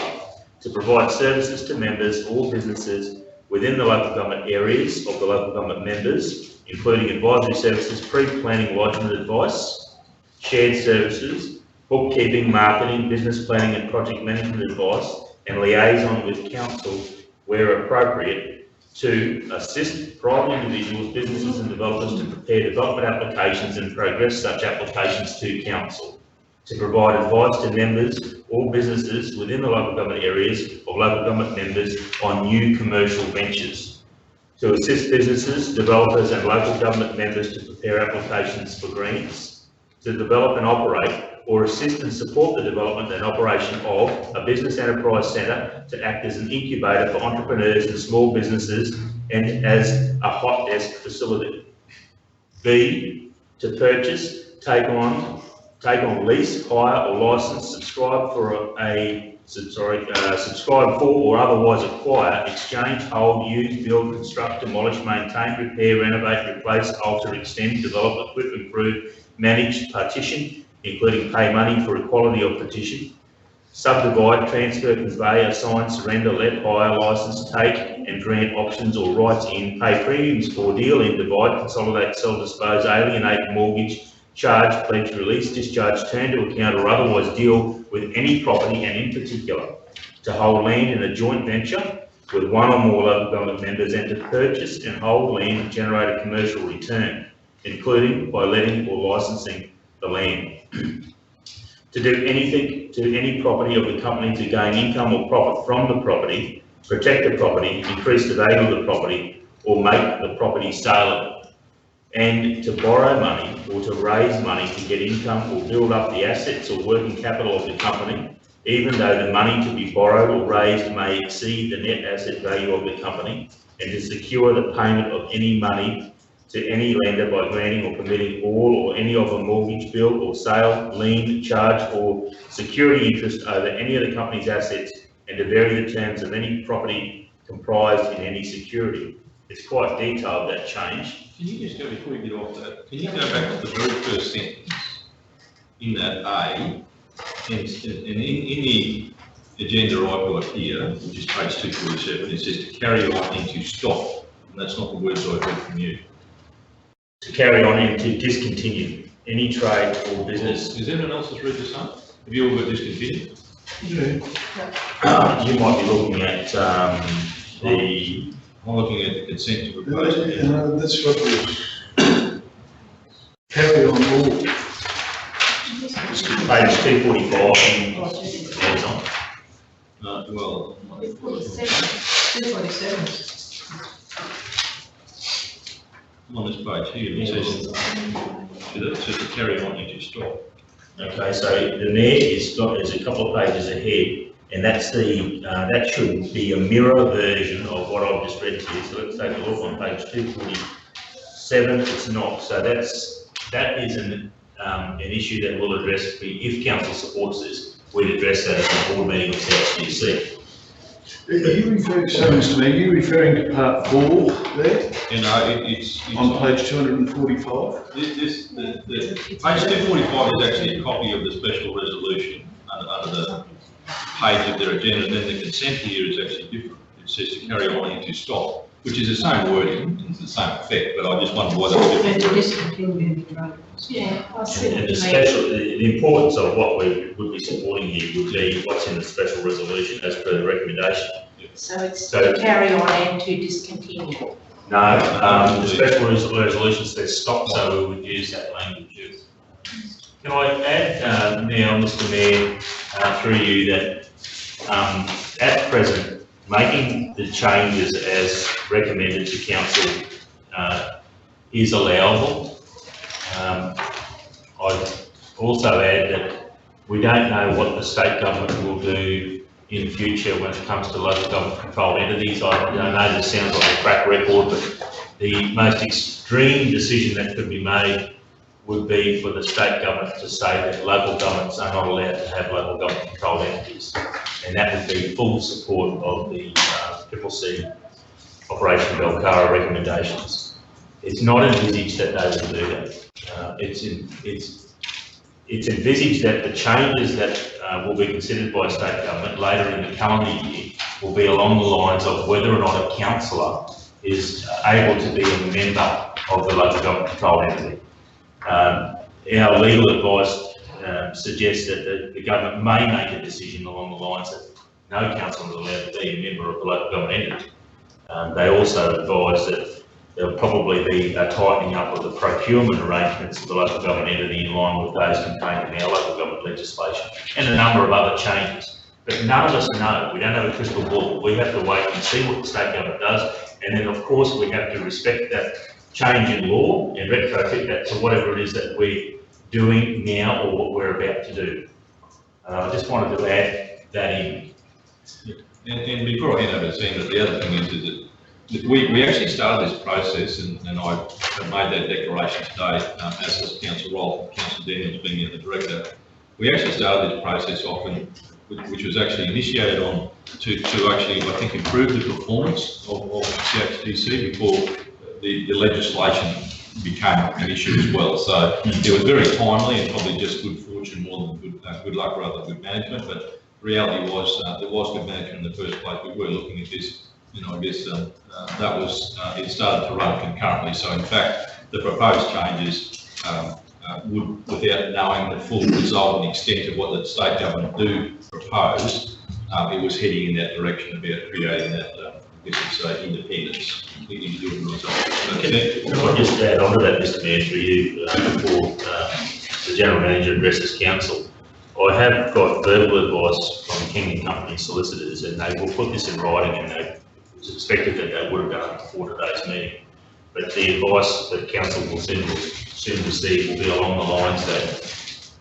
to provide services to members or businesses within the local government areas of the local government members, including advisory services, pre-planning lodgement advice, shared services, bookkeeping, marketing, business planning and project management advice, and liaison with council where appropriate to assist private individuals, businesses and developers to prepare development applications and progress such applications to council, to provide advice to members or businesses within the local government areas of local government members on new commercial ventures, to assist businesses, developers and local government members to prepare applications for grants, to develop and operate or assist and support the development and operation of a business enterprise centre, to act as an incubator for entrepreneurs and small businesses and as a hot desk facility. B, to purchase, take on lease, hire or license, subscribe for or otherwise acquire, exchange, hold, use, build, construct, demolish, maintain, repair, renovate, replace, alter, extend, develop, equip, improve, manage, partition, including pay money for equality of partition, subdivide, transfer, convey, assign, surrender, let, hire, license, take and grant options or rights in, pay premiums for, deal in, divide, consolidate, sell, dispose, alienate, mortgage, charge, pledge, release, discharge, turn to account or otherwise deal with any property, and in particular to hold land in a joint venture with one or more local government members, and to purchase and hold land and generate a commercial return, including by letting or licensing the land. To do anything to any property of the company to gain income or profit from the property, protect the property, increase the value of the property, or make the property saleable, and to borrow money or to raise money to get income or build up the assets or working capital of the company, even though the money to be borrowed or raised may exceed the net asset value of the company, and to secure the payment of any money to any lender by granting or permitting all or any of a mortgage, bill or sale, lien, charge or security interest over any of the company's assets, and to vary the terms of any property comprised in any security. It's quite detailed, that change. Can you just go, before we get off that, can you go back to the very first sentence in that A, and in the agenda I've got here, which is page 247, it says to carry on and to stop, and that's not the words I heard from you. To carry on and to discontinue any trade or business. Is anyone else has read this up? Have you all got discontinue? You might be looking at I'm looking at the consent to propose. That's what we carry on all. Page 2 245 is on. Well, 247. on this page here, it says to carry on into stock. Okay, so the net is a couple of pages ahead, and that's the, that should be a mirror version of what I've just read to you. So let's take a look on page 247, it's not. So that is an issue that we'll address, if council supports this, we'd address that at the board meeting with CHDC. Are you referring, sorry Mr Mayor, are you referring to part 4 there, You know, it's on page 245? page 245 is actually a copy of the special resolution under the page of their agenda, and then the consent here is actually different. It says to carry on into stock, which is the same wording, it's the same effect, but I just wonder why that's different. And to discontinue the road. Yeah. And the special, the importance of what we would be supporting here would be what's in the special resolution as per the recommendation. So it's to carry on and to discontinue. No, the special resolution says stop, so we would use that language. Can I add now, Mr Mayor, through you, that at present, making the changes as recommended to council is allowable. I'd also add that we don't know what the state government will do in future when it comes to local government controlled entities. I know this sounds like a crack record, but the most extreme decision that could be made would be for the state government to say that local governments are not allowed to have local government controlled entities. And that would be full support of the CCC Operation Belcara recommendations. It's not envisaged that they will do that. It's envisaged that the changes that will be considered by state government later in the calendar year will be along the lines of whether or not a councillor is able to be a member of the local government controlled entity. Our legal advice suggests that the government may make a decision along the lines that no councillor is allowed to be a member of the local government entity. They also advise that there'll probably be a tightening up of the procurement arrangements of the local government entity in line with those contained in our local government legislation, and a number of other changes. But none of us know. We don't have a crystal ball. We have to wait and see what the state government does, and then of course we have to respect that change in law and retrofit that to whatever it is that we're doing now or what we're about to do. I just wanted to add that in. And before I hand over to Sandra, the other thing is that we actually started this process, and I have made that declaration today, as has Councillor Rolfe, Councillor Daniels being the director. We actually started this process off, which was actually initiated on to actually, I think, improve the performance of CHDC before the legislation became an issue as well. So it was very timely and probably just good fortune more than good luck rather than good management. But the reality was there was good management in the first place. We were looking at this. You know, I guess that was, it started to run concurrently. So in fact, the proposed changes would, without knowing the full result and extent of what the state government do propose, it was heading in that direction about creating that, I guess it's independence. Can I just add on to that, Mr Mayor, for you, before the General Manager addresses council? I have got verbal advice from King & Company solicitors, and they will put this in writing, and it was expected that they would have done it before today's meeting. But the advice that council will soon receive will be along the lines that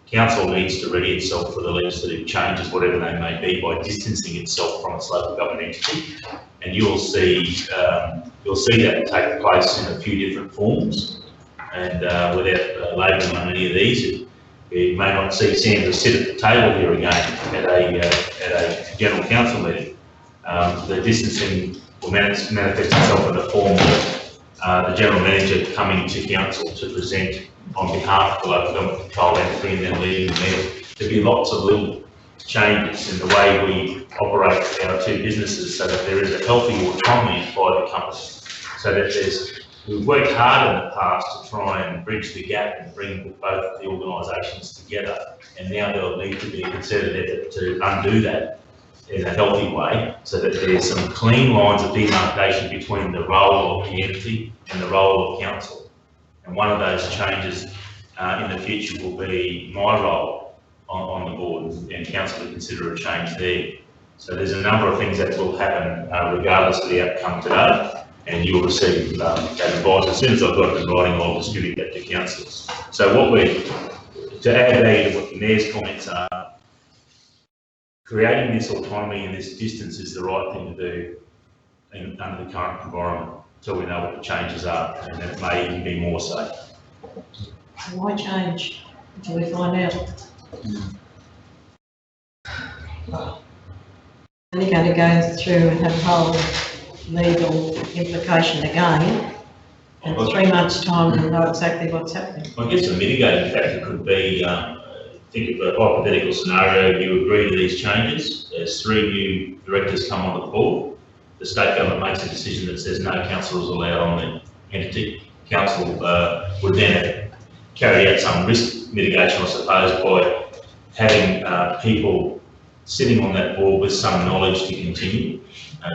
council needs to ready itself for the legislative changes, whatever they may be, by distancing itself from its local government entity. And you'll see that take place in a few different forms. And without labelling on any of these, you may not see Sandra sit at the table here again at a general council meeting. The distancing will manifest itself in the form of the general manager coming to council to present on behalf of the local government controlled entity and then leading the meeting. There'll be lots of little changes in the way we operate our two businesses so that there is a healthy autonomy by the company. So that we've worked hard in the past to try and bridge the gap and bring both the organisations together, and now there will need to be a concerted effort to undo that in a healthy way so that there's some clean lines of demarcation between the role of the entity and the role of council. And one of those changes in the future will be my role on the board, and council to consider a change there. So there's a number of things that will happen regardless of the outcome today, and you will receive that advice. As soon as I've got it in writing, I'll distribute that to councillors. So to add value to what the Mayor's comments are, creating this autonomy and this distance is the right thing to do under the current environment, until we know what the changes are, and that may even be more so. Why change until we find out? Only going to go through and have a whole legal implication again, and 3 months' time we'll know exactly what's happening. I guess a mitigating factor could be, think of a hypothetical scenario, you agree to these changes, there's 3 new directors come onto the board, the state government makes a decision that says no councillors allowed on the entity. Council would then carry out some risk mitigation, I suppose, by having people sitting on that board with some knowledge to continue.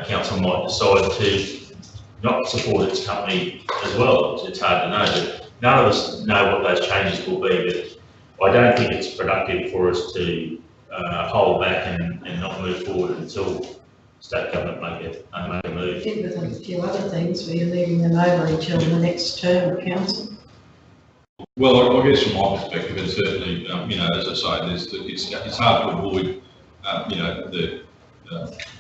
Council might decide to not support its company as well. It's hard to know, but none of us know what those changes will be. But I don't think it's productive for us to hold back and not move forward until state government make a move. Did with a few other things where you're leaving them over until the next term of council. Well, I guess from my perspective, and certainly, as I say, it's hard to avoid,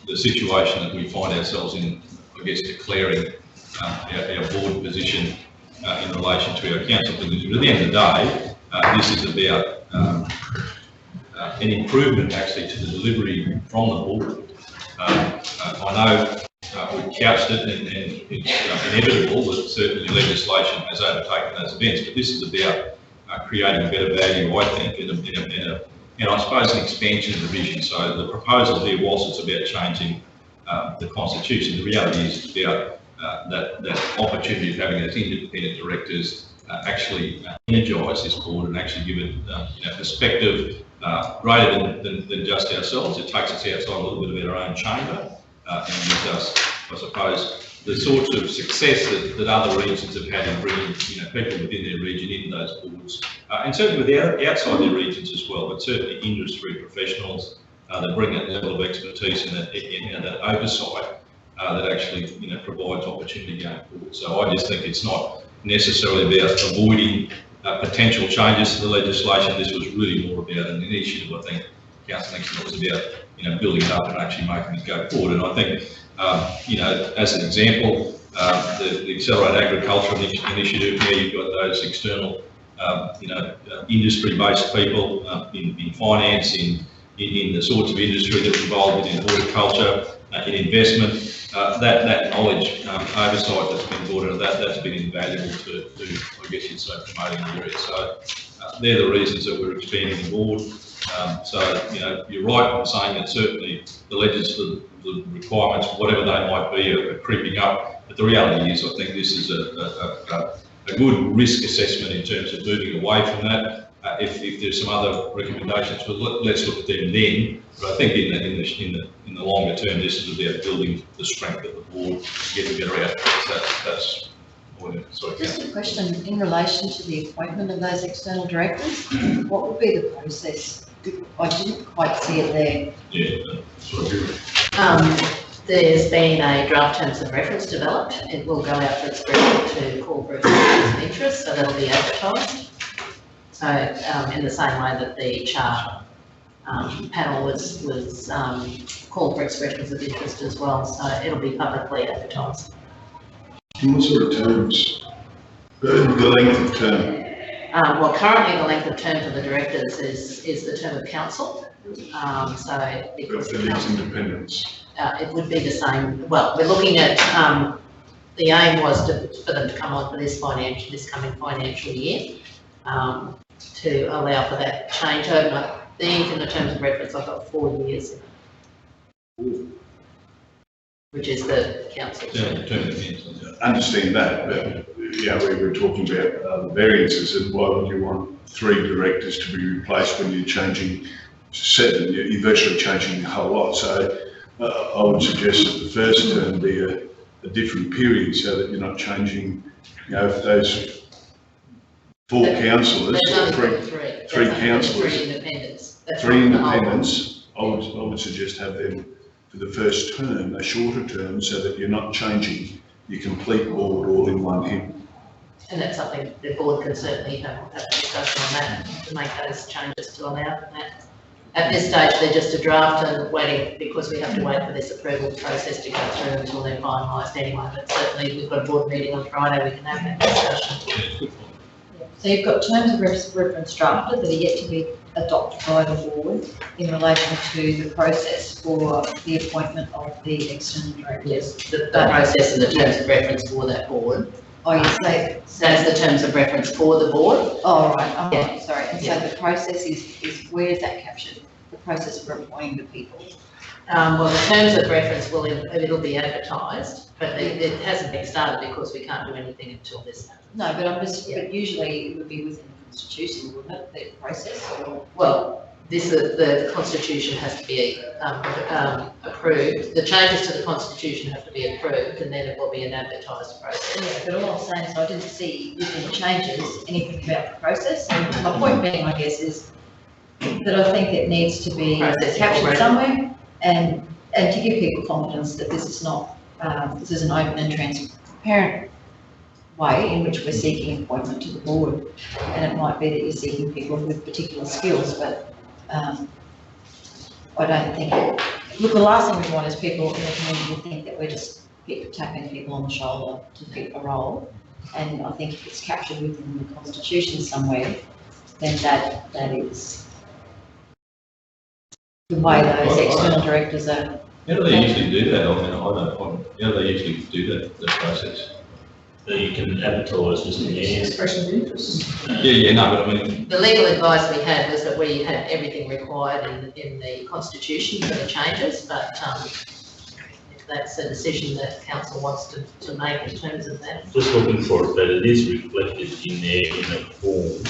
the situation that we find ourselves in, I guess, declaring our board position in relation to our council position. But at the end of the day, this is about an improvement actually to the delivery from the board. I know we've couched it and it's inevitable that certainly legislation has overtaken those events, but this is about creating better value, I think, and I suppose an expansion of the vision. So the proposal here, whilst it's about changing the constitution, the reality is it's about that opportunity of having those independent directors actually energise this board and actually give it perspective greater than just ourselves. It takes us outside a little bit of our own chamber and gives us, I suppose, the sorts of success that other regions have had in bringing people within their region into those boards, and certainly outside their regions as well, but certainly industry professionals that bring that level of expertise and that oversight that actually provides opportunity going forward. So I just think it's not necessarily about avoiding potential changes to the legislation. This was really more about an initiative. I think Councillor Nixon was about building it up and actually making it go forward. And I think as an example, the Accelerate Agriculture Initiative, where you've got those external industry-based people in finance, in the sorts of industry that are involved in horticulture, in investment. That knowledge oversight that's been brought in, that's been invaluable to I guess you'd say, promoting the area. So they're the reasons that we're expanding the board. So you're right in saying that certainly the legislative requirements, whatever they might be, are creeping up. But the reality is, I think this is a good risk assessment in terms of moving away from that. If there's some other recommendations, well, let's look at them then. But I think in the longer term, this is about building the strength of the board, getting better outcomes. That's sorry. Just a question in relation to the appointment of those external directors. What would be the process? I didn't quite see it there. Yeah, sorry. There's been a draft terms of reference developed. It will go out for expression to corporate of interest, so that'll be advertised. So in the same way that the charter panel was called for expressions of interest as well, so it'll be publicly advertised. And what sort of terms? The length of term? Well, currently the length of term for the directors is the term of council. So because for these independents. It would be the same. Well, we're looking at the aim was for them to come on for this coming financial year to allow for that changeover. I think in the terms of reference, I've got 4 years, which is the council. I understand that, but we were talking about the variances, and why would you want 3 directors to be replaced when you're changing 7? You're virtually changing the whole lot. So I would suggest that the first term be a different period, so that you're not changing. If those 4 councillors, or 3 councillors. 3 independents. That's three not the whole- independents, I would suggest have them for the first term, a shorter term, so that you're not changing your complete board all in one hit. And that's something the board can certainly have a discussion on that, to make those changes to allow for that. At this stage, they're just a draft and waiting, because we have to wait for this approval process to go through until they're finalised anyway, but certainly we've got a board meeting on Friday, we can have that discussion. So you've got terms of reference drafted that are yet to be adopted by the board in relation to the process for the appointment of the external director. Yes, the process and the terms of reference for that board. Oh, you say, That's the terms of reference for the board. oh, right, Yeah. sorry. And so Yeah. the process is, where is that captured? The process for appointing the people? Well, the terms of reference it'll be advertised, but it hasn't been started because we can't do anything until this happens. No, but but usually it would be within the constitution, wouldn't it, the process? Or Well, the constitution has to be approved. The changes to the constitution have to be approved, and then it will be an advertised process. Yeah, but all I'm saying is I didn't see within the changes anything about the process. And my point being, I guess, is that I think it needs to be Process captured already. somewhere and to give people confidence that this is not, this is an open and transparent way in which we're seeking appointment to the board. And it might be that you're seeking people with particular skills, but I don't think look, the last thing we want is people in the community to think that we're just tapping people on the shoulder to fit a role. And I think if it's captured within the constitution somewhere, then that is the way those external directors are. How do they usually do that? I mean, how do they usually do that process? that you can advertise, Mr. Mayor. Expression of interest. Yeah, no, but I mean, The legal advice we had was that we had everything required in the constitution for the changes, but if that's a decision that council wants to make in terms of that. Just looking for it, but it is reflected in there in a form.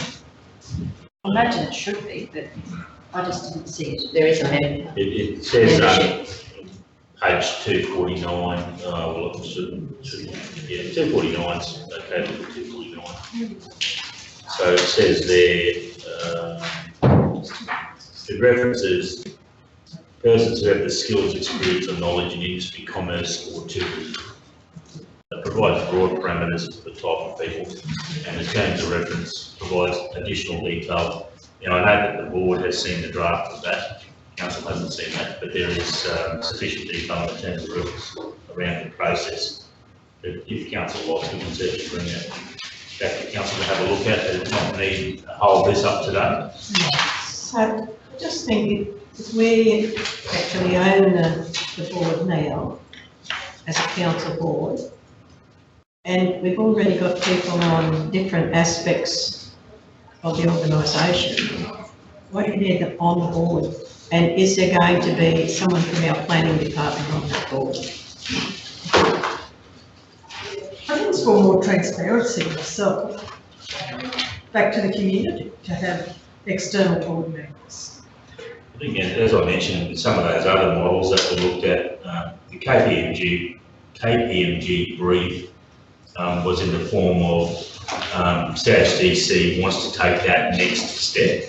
I imagine it should be, but I just didn't see it. There is a member. It says, page 249, well, it should, yeah, 249, okay, 249. So it says there, it references persons who have the skills, experience or knowledge in industry, commerce or tourism. It provides broad parameters for the type of people, and the terms of reference provides additional detail. Now, I know that the board has seen the draft of that. Council hasn't seen that, but there is sufficient detail in terms of reference around the process. But if council likes, we can certainly bring that back to council to have a look at. It not need to hold this up today. So I just think if we actually own the board now as a council board, and we've already got people on different aspects of the organisation, why do you need them on the board? And is there going to be someone from our planning department on that board? I think it's for more transparency myself, back to the community, to have external board members. Again, as I mentioned, some of those other models that we looked at, the KPMG brief was in the form of CHDC wants to take that next step,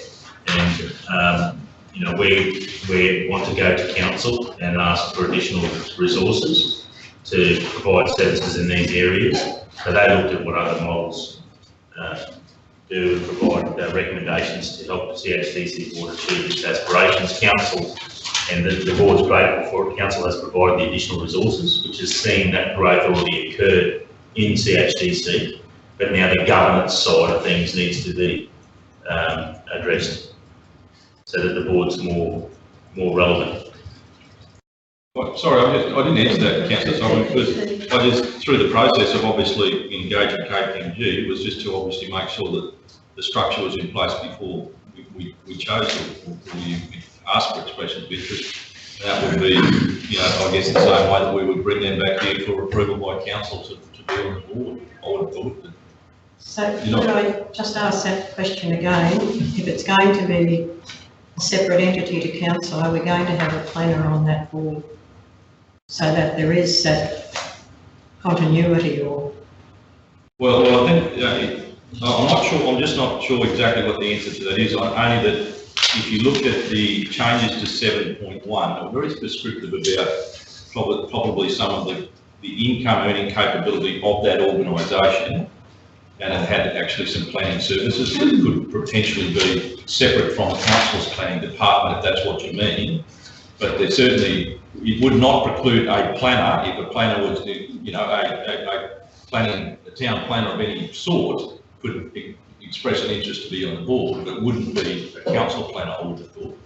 and you know, we want to go to council and ask for additional resources to provide services in these areas. So they looked at what other models do and provide recommendations to help the CHDC board achieve its aspirations. Council, and the board's grateful for it, council has provided the additional resources, which has seen that growth already occurred in CHDC, but now the governance side of things needs to be addressed so that the board's more relevant. well, sorry, I didn't answer that, councillor, sorry, because I just, through the process of obviously engaging KPMG, it was just to obviously make sure that the structure was in place before we chose or we asked for expression of interest. And that would be, you know, I guess the same way that we would bring them back here for approval by council to be on the board, I would have thought. So could I just ask that question again? If it's going to be a separate entity to council, are we going to have a planner on that board so that there is that continuity or? Well, I think, I'm not sure, I'm just not sure exactly what the answer to that is. Only that if you look at the changes to 7.1, they're very prescriptive about probably some of the income earning capability of that organisation, and it had actually some planning services that could potentially be separate from the council's planning department, if that's what you mean. But there certainly, it would not preclude a planner, if a planner was, you know, a town planner of any sort could express an interest to be on the board, but wouldn't be a council planner, I would have thought.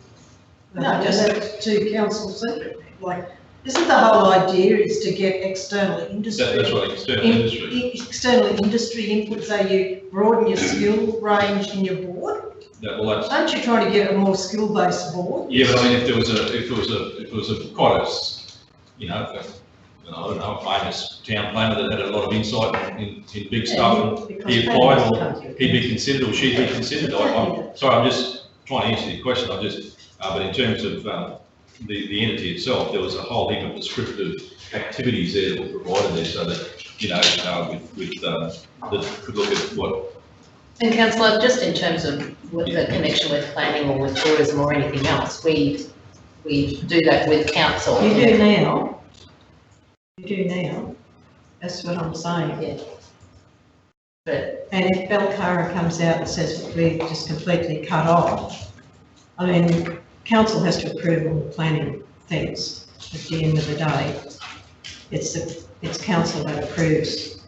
No, just to council separately, like, isn't the whole idea is to get external industry? That's right, external industry. External industry input, so you broaden your skill range in your board? Well, that's, Aren't you trying to get a more skill-based board? yeah, but I mean, if there was a quite a, you know, I don't know, a famous town planner that had a lot of insight in big stuff, and he applied, or he'd be considered, or she'd be considered. I'm sorry, I'm just trying to answer your question. But in terms of the entity itself, there was a whole heap of descriptive activities there that were provided there, so that, you know, that could look at what. And councillor, just in terms of with the connection with planning or with tourism or anything else, we do that with council. You do now. You do now. That's what I'm saying. Yeah. But And if Belcara comes out and says we're just completely cut off, I mean, council has to approve all the planning things. At the end of the day, it's council that approves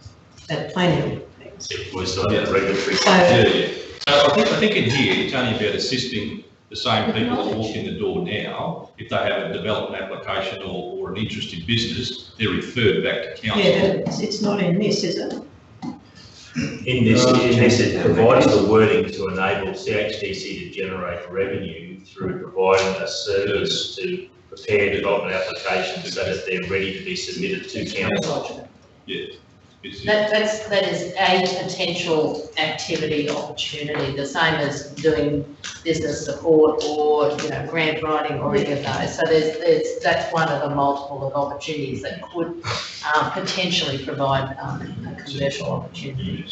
that planning things. It was on the regulatory. So, Yeah. So I think in here, it's only about assisting the same people that walk in the door now. If they have a development application or an interest in business, they're referred back to council. yeah, but it's not in this, is it? In this, it provides the wording to enable CHDC to generate revenue through providing a service to prepare development applications so that they're ready to be submitted to council. Yeah. that is a potential activity opportunity, the same as doing business support or, you know, grant writing or any of those. So that's one of the multiple of opportunities that could potentially provide a commercial opportunity.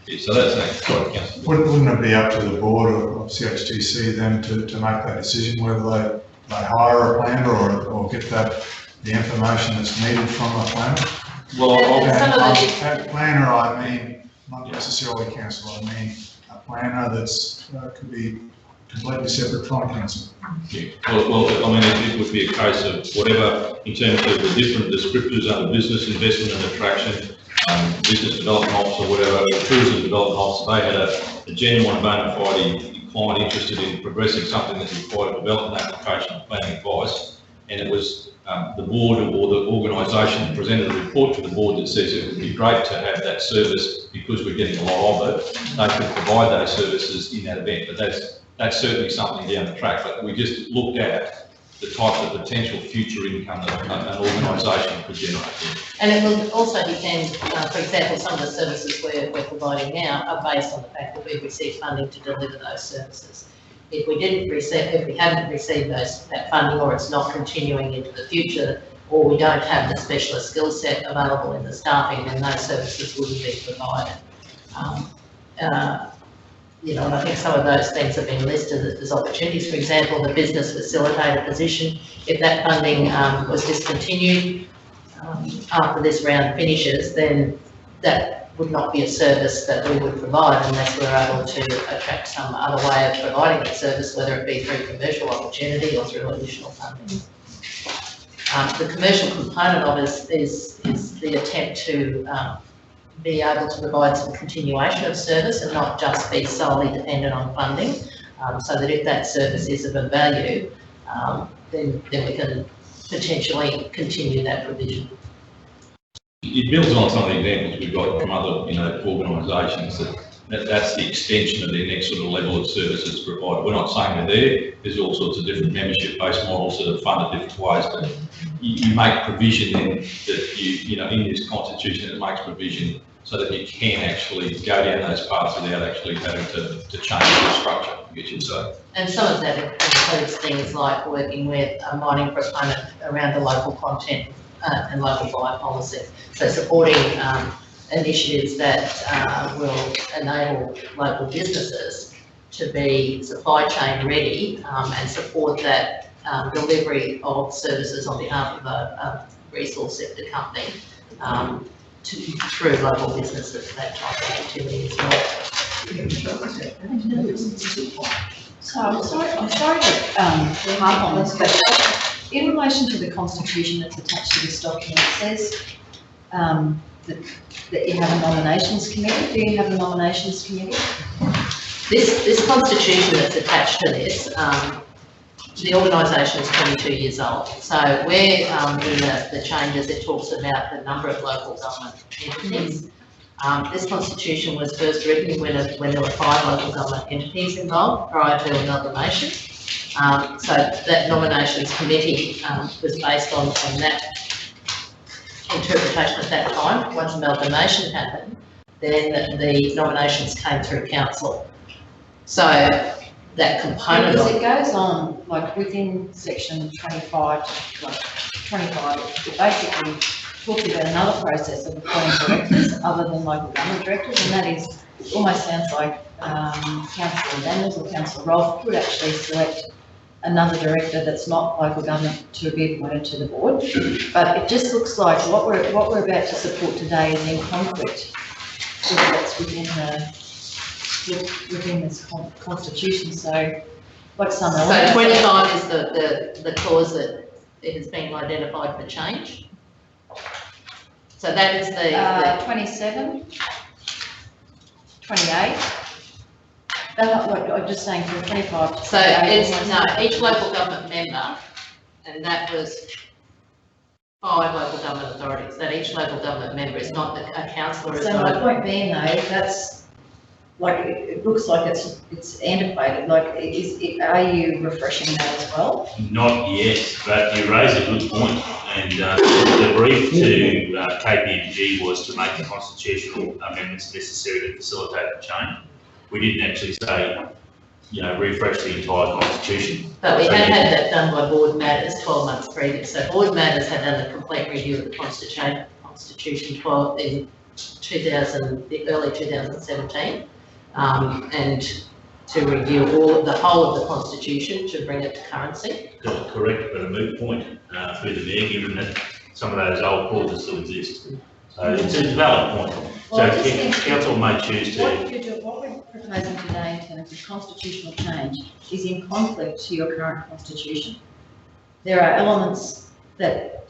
Yeah, so that's next. Sorry, councillor. Wouldn't it be up to the board of CHDC then to make that decision whether they hire a planner or get the information that's needed from a planner? Well, And planner, I mean, not necessarily council, I mean a planner that's could be completely separate from council. yeah. Well, I mean, it would be a case of whatever, in terms of the different descriptors under business, investment and attraction, business development officer, whatever, tourism development officer, they had a genuine bona fide client interested in progressing something that required a development application and planning advice, and it was the board or the organisation presented a report to the board that says it would be great to have that service because we're getting a lot of it. They could provide those services in that event, but that's certainly something down the track. But we just looked at the types of potential future income that an organisation could generate. And it will also depend, for example, some of the services we're providing now are based on the fact that we've received funding to deliver those services. If we haven't received that funding, or it's not continuing into the future, or we don't have the specialist skill set available in the staffing, then those services wouldn't be provided. You know, and I think some of those things have been listed as opportunities. For example, the business facilitator position, if that funding was discontinued after this round finishes, then that would not be a service that we would provide unless we're able to attract some other way of providing that service, whether it be through commercial opportunity or through additional funding. The commercial component of it is the attempt to be able to provide some continuation of service and not just be solely dependent on funding, so that if that service is of a value, then we can potentially continue that provision. It builds on some of the examples we've got from other, you know, organisations that's the extension of their next sort of level of services provided. We're not saying they're there. There's all sorts of different membership-based models that are funded different ways, but you make provision then that you know, in this constitution, it makes provision so that you can actually go down those paths without actually having to change the structure, I guess you'd say. And some of that includes things like working with a mining proponent around the local content and local buyer policy. So supporting initiatives that will enable local businesses to be supply chain ready and support that delivery of services on behalf of a resource sector company through local businesses, that type of activity as well. So I'm sorry to harp on this, but in relation to the constitution that's attached to this document, it says that you have a nominations committee. Do you have a nominations committee? This constitution that's attached to this, the organisation is 22 years old. So where in the changes it talks about the number of local government entities. This constitution was first written when there were 5 local government entities involved prior to amalgamation. So that nominations committee was based on that interpretation at that time. Once amalgamation happened, then the nominations came through council. So that component Because of it goes on, like within section 25, like 25, it basically talks about another process of appointing directors other than local government directors, and that is, it almost sounds like Councillor Daniels or Councillor Rolfe could actually select another director that's not local government to be appointed to the board. But it just looks like what we're about to support today is in conflict with what's within this constitution. So, like some So elements. 25 is the clause that it has been identified for change. So that is the 27, 28. I'm just saying from 25 to so 28. it's, no, each local government member, and that was 5 local government authorities, that each local government member is not a councillor, is So not my point being though, that's, like, it looks like it's antiquated, like, are you refreshing that as well? Not yet, but you raise a good point, and the brief to KPMG was to make the constitutional amendments necessary to facilitate the change. We didn't actually say, refresh the entire constitution. But we So had you- had that done by Board Matters 12 months previous. So Board Matters had done a complete review of the constitution in the early 2017, and to review the whole of the constitution to bring it to currency. Correct, but a moot point through the mayor, given that some of those old clauses still exist. So it's a valid point. Well, I just So think- council may choose What we're proposing today in terms of constitutional change is in conflict to your current constitution. There are elements that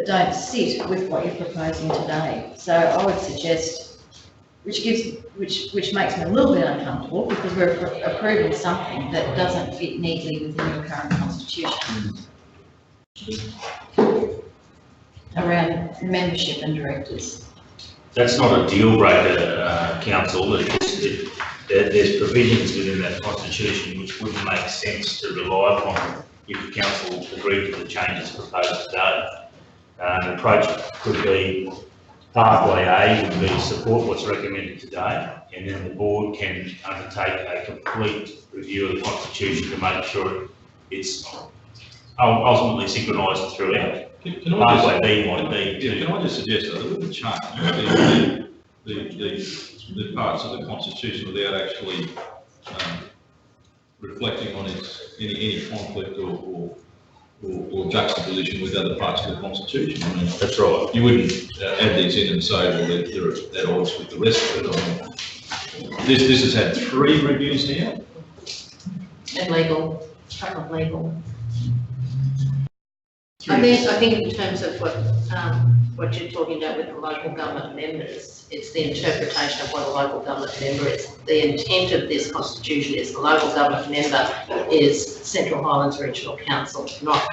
don't sit with what you're proposing today. So I would suggest, which makes me a little bit uncomfortable, because we're approving something that doesn't fit neatly within your current constitution. Around membership and directors. That's not a deal breaker, council. There's provisions within that constitution which wouldn't make sense to rely upon if the council agreed to the changes proposed today. An approach could be, pathway A would be support what's recommended today, and then the board can undertake a complete review of the constitution to make sure it's ultimately synchronised throughout. Can I Pathway B might be Yeah, can I just suggest a little bit change the parts of the constitution without actually reflecting on any conflict or juxtaposition with other parts of the constitution. I mean, That's right. you wouldn't add these in and say, well, they're at odds with the rest of it. I mean, this has had 3 reviews now. And legal, couple of legal. I think in terms of what you're talking about with the local government members, it's the interpretation of what a local government member is. The intent of this constitution is the local government member is Central Highlands Regional Council, not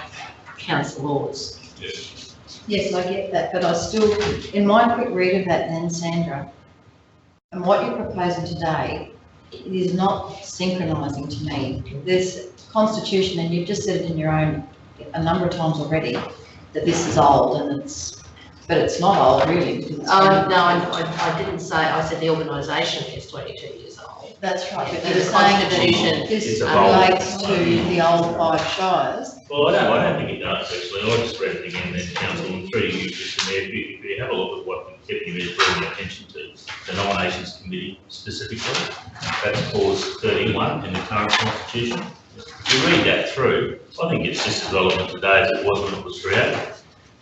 councillors. Yes. Yes, I get that, but I still, in my quick read of that then, Sandra, and what you're proposing today, it is not synchronising to me. This constitution, and you've just said it in your own a number of times already, that this is old, and but it's not old really. Because it's No, I didn't say, I said the organisation is 22 years old. That's right, but The you're saying constitution that this is evolving. relates to the old 5 shires. Well, I don't think it does actually. I just read it again then, council, and through you, Mr Mayor, if you have a look at what Deputy Mayor's bringing attention to, the nominations committee specifically, That's clause 31 in the current constitution. If you read that through, I think it's just as relevant today as it was when it was created.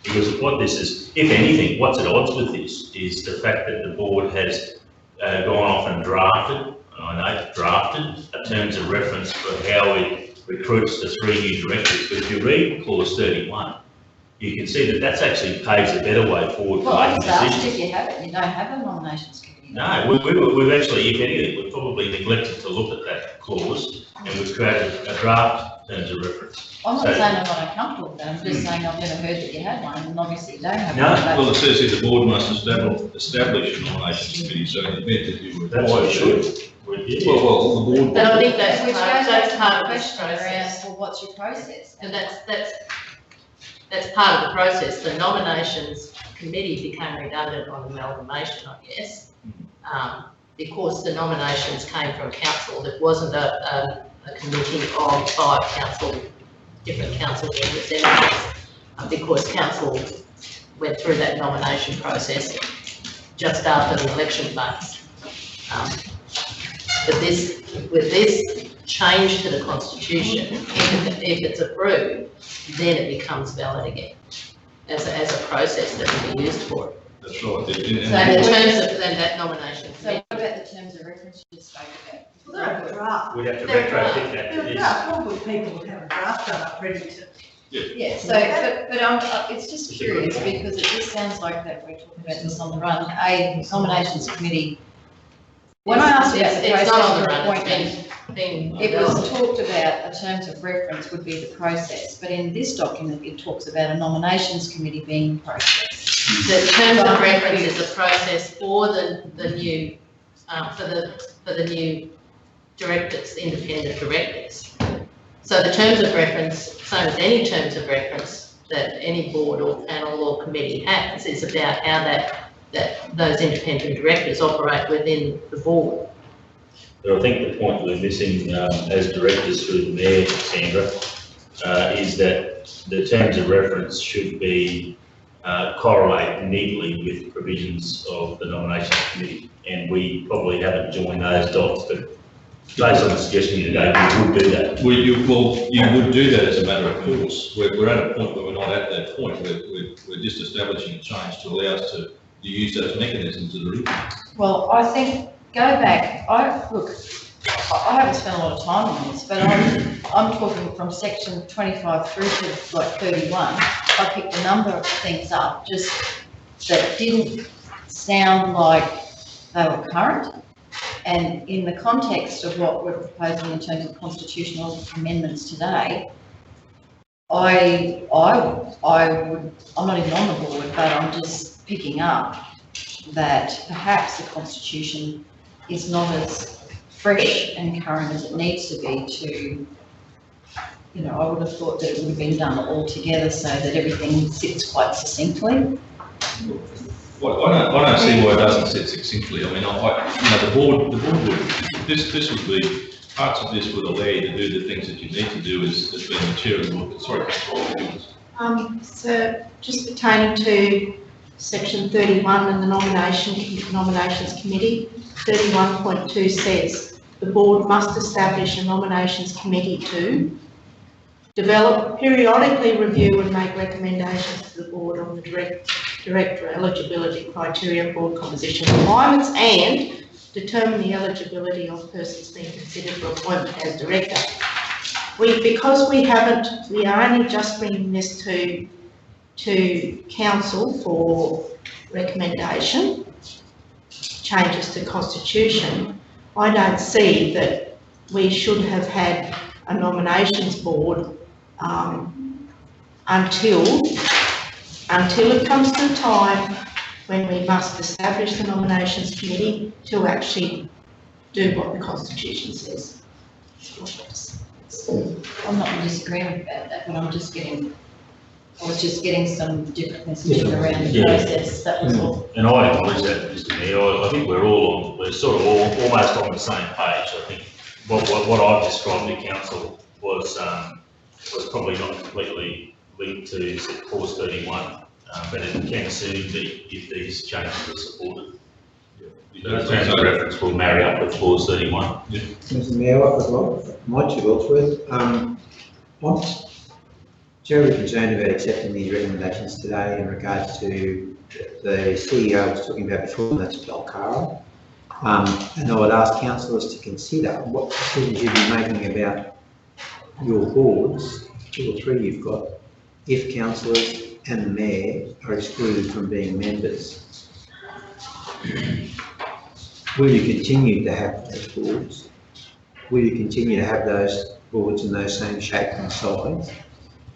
Because what this is, if anything, what's at odds with this is the fact that the board has gone off and drafted a terms of reference for how it recruits the 3 new directors. But if you read clause 31, you can see that that's actually paves a better way forward for Well, I making was asked decisions. if you have it, you don't have a nominations committee. No, we've actually, if anything, we've probably neglected to look at that clause, and we've created a draft terms of reference. I'm not So- saying I'm not uncomfortable with that, I'm just saying I've never heard that you had one, and obviously you don't have No, one. but- Well, it says here the board must establish a nominations committee, so in the event that you were. That's what it should. Well, the board. But I think that's Which goes part, back that's to part the of this question around, process. well, what's your process? And that's part of the process. The nominations committee became redundant on amalgamation, I guess. Because the nominations came from council, it wasn't a committee of 5 different council representatives. Because council went through that nomination process just after the election phase. But with this change to the constitution, if it's approved, then it becomes valid again as a process that can be used for it. That's right. So in terms of then that nomination So what committee, about the terms of reference you just spoke about? Well, they're a draft. We'd have to They're retrofit that to They're a this. draft, probably people would have a draft done up ready to. Yeah, so, but it's just curious, because it just sounds like that we're talking about this on the run, a nominations committee. When I asked about the it's process not on the for run, appointment, it's been it was developed. talked about, the terms of reference would be the process, but in this document, it talks about a nominations committee being the process. The terms of reference is a process for the new, for the new directors, independent directors. So the terms of reference, same as any terms of reference that any board or panel or committee has, is about how that those independent directors operate within the board. But I think the point we're missing as directors through the mayor, Sandra, is that the terms of reference should be correlate neatly with provisions of the nominations committee. And we probably haven't joined those dots, but based on the suggestion here today, we would do that. You would do that as a matter of course. We're at a point where we're not at that point. We're just establishing a change to allow us to use those mechanisms that are in. Well, I think, go back, I haven't spent a lot of time on this, but I'm talking from section 25 through to like 31. I picked a number of things up just that didn't sound like they were current. And in the context of what we're proposing in terms of constitutional amendments today, I'm not even on the board, but I'm just picking up that perhaps the constitution is not as fresh and current as it needs to be to, I would have thought that it would have been done all together so that everything sits quite succinctly. Well, I don't see why it doesn't sit succinctly. I mean, the board would, this would be, parts of this would allow you to do the things that you need to do as being the chair of the board. Sorry, Councillor. So just pertaining to section 31 and the nominations committee, 31.2 says the board must establish a nominations committee to develop, periodically review and make recommendations to the board on the director eligibility criteria, board composition requirements, and determine the eligibility of persons being considered for appointment as director. Because we are only just bringing this to council for recommendation, changes to constitution, I don't see that we should have had a nominations board until it comes to the time when we must establish the nominations committee to actually do what the constitution says. I'm not in disagreement about that, but I was just getting some different messaging around the Yeah. process, that was all. And I acknowledge that, Mr Mayor. I think we're sort of almost on the same page. I think what I've described to council was probably not completely linked to clause 31, but it can soon be if these changes are supported. The terms of reference will marry up with clause 31. Mr Mayor, my two votes were, I'm terribly concerned about accepting these recommendations today in regards to the CEO was talking about before, and that's Belcara. And I would ask councillors to consider what decisions you'd be making about your boards, 2 or 3 you've got, if councillors and the mayor are excluded from being members. Will you continue to have those boards? Will you continue to have those boards in those same shape and size?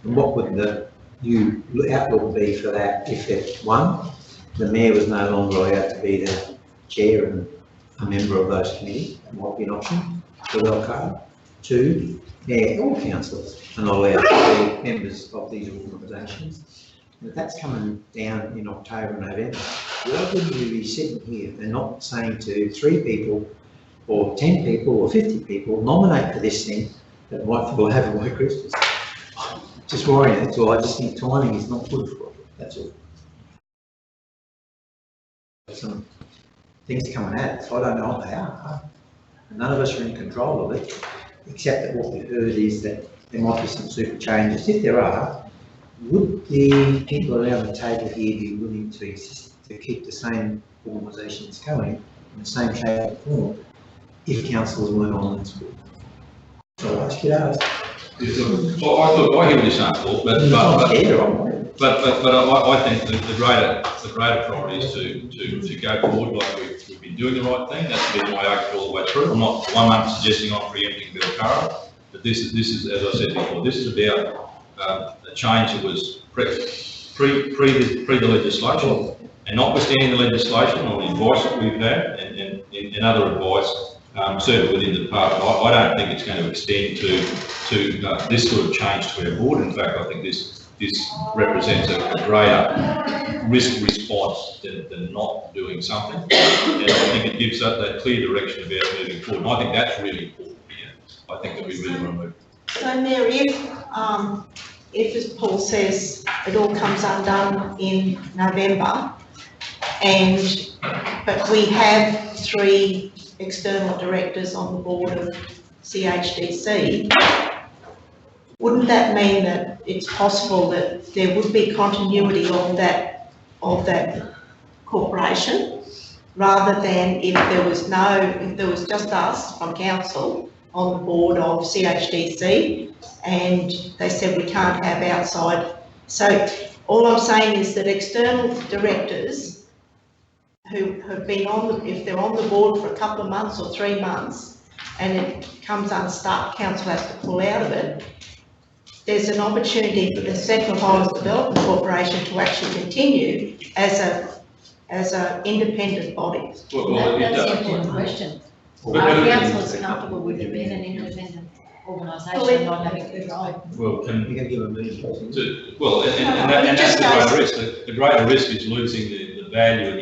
And what would the new outlook be for that if one, the mayor was no longer allowed to be the chair and a member of those committees? That might be an option for Belcara. 2, all councillors are not allowed to be members of these organisations. If that's coming down in October and November, why wouldn't we be sitting here and not saying to 3 people or 10 people or 50 people, nominate for this thing that might fall over by Christmas? Just worrying, that's all. I just think timing is not good for it, that's all. Some things coming at us, I don't know what they are. None of us are in control of it, except that what we've heard is that there might be some super changes. If there are, would the people around the table here be willing to exist, to keep the same organisations going in the same shape and form if councillors weren't on this board? So I'll ask you to ask. Well, I hear what you're saying, Paul, but I think the greater priority is to go forward like we've been doing the right thing. That's been my argument all the way through. I'm not for 1 month suggesting I'm preempting Belcara, but this is, as I said before, this is about a change that was pre the legislation, and notwithstanding the legislation or the advice that we've had and other advice, certainly within the department, I don't think it's going to extend to this sort of change to our board. In fact, I think this represents a greater risk response than not doing something, and I think it gives that clear direction about moving forward. And I think that's really important here. I think that we really want to move. So Mary, if as Paul says, it all comes undone in November, but we have 3 external directors on the board of CHDC, wouldn't that mean that it's possible that there would be continuity of that corporation, rather than if there was just us from council on the board of CHDC and they said we can't have outside? So all I'm saying is that external directors who have been if they're on the board for a couple of months or 3 months and it comes unstuck, council has to pull out of it, there's an opportunity for the Central Highlands Development Corporation to actually continue as a independent body. That's an important question. Are councillors comfortable with it being an independent organisation not having control? Well, You're going to give a meeting. And that's the greater risk. The greater risk is losing the value and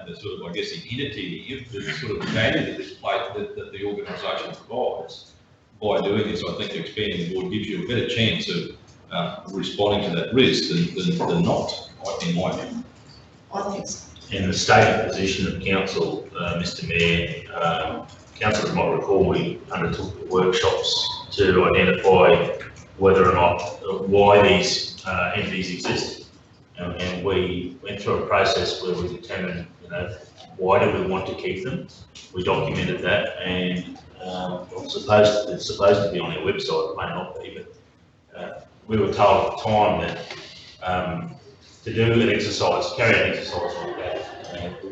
the sort of, I guess, the entity, the sort of value that this place, that the organisation provides. By doing this, I think expanding the board gives you a better chance of responding to that risk than not, in my view. I think so. In the stated position of council, Mr Mayor, councillors might recall we undertook the workshops to identify whether or not, why these entities exist. And we went through a process where we determined, why do we want to keep them? We documented that, and it's supposed to be on our website, it may not be, but we were told at the time that to do an exercise, carry out an exercise like that,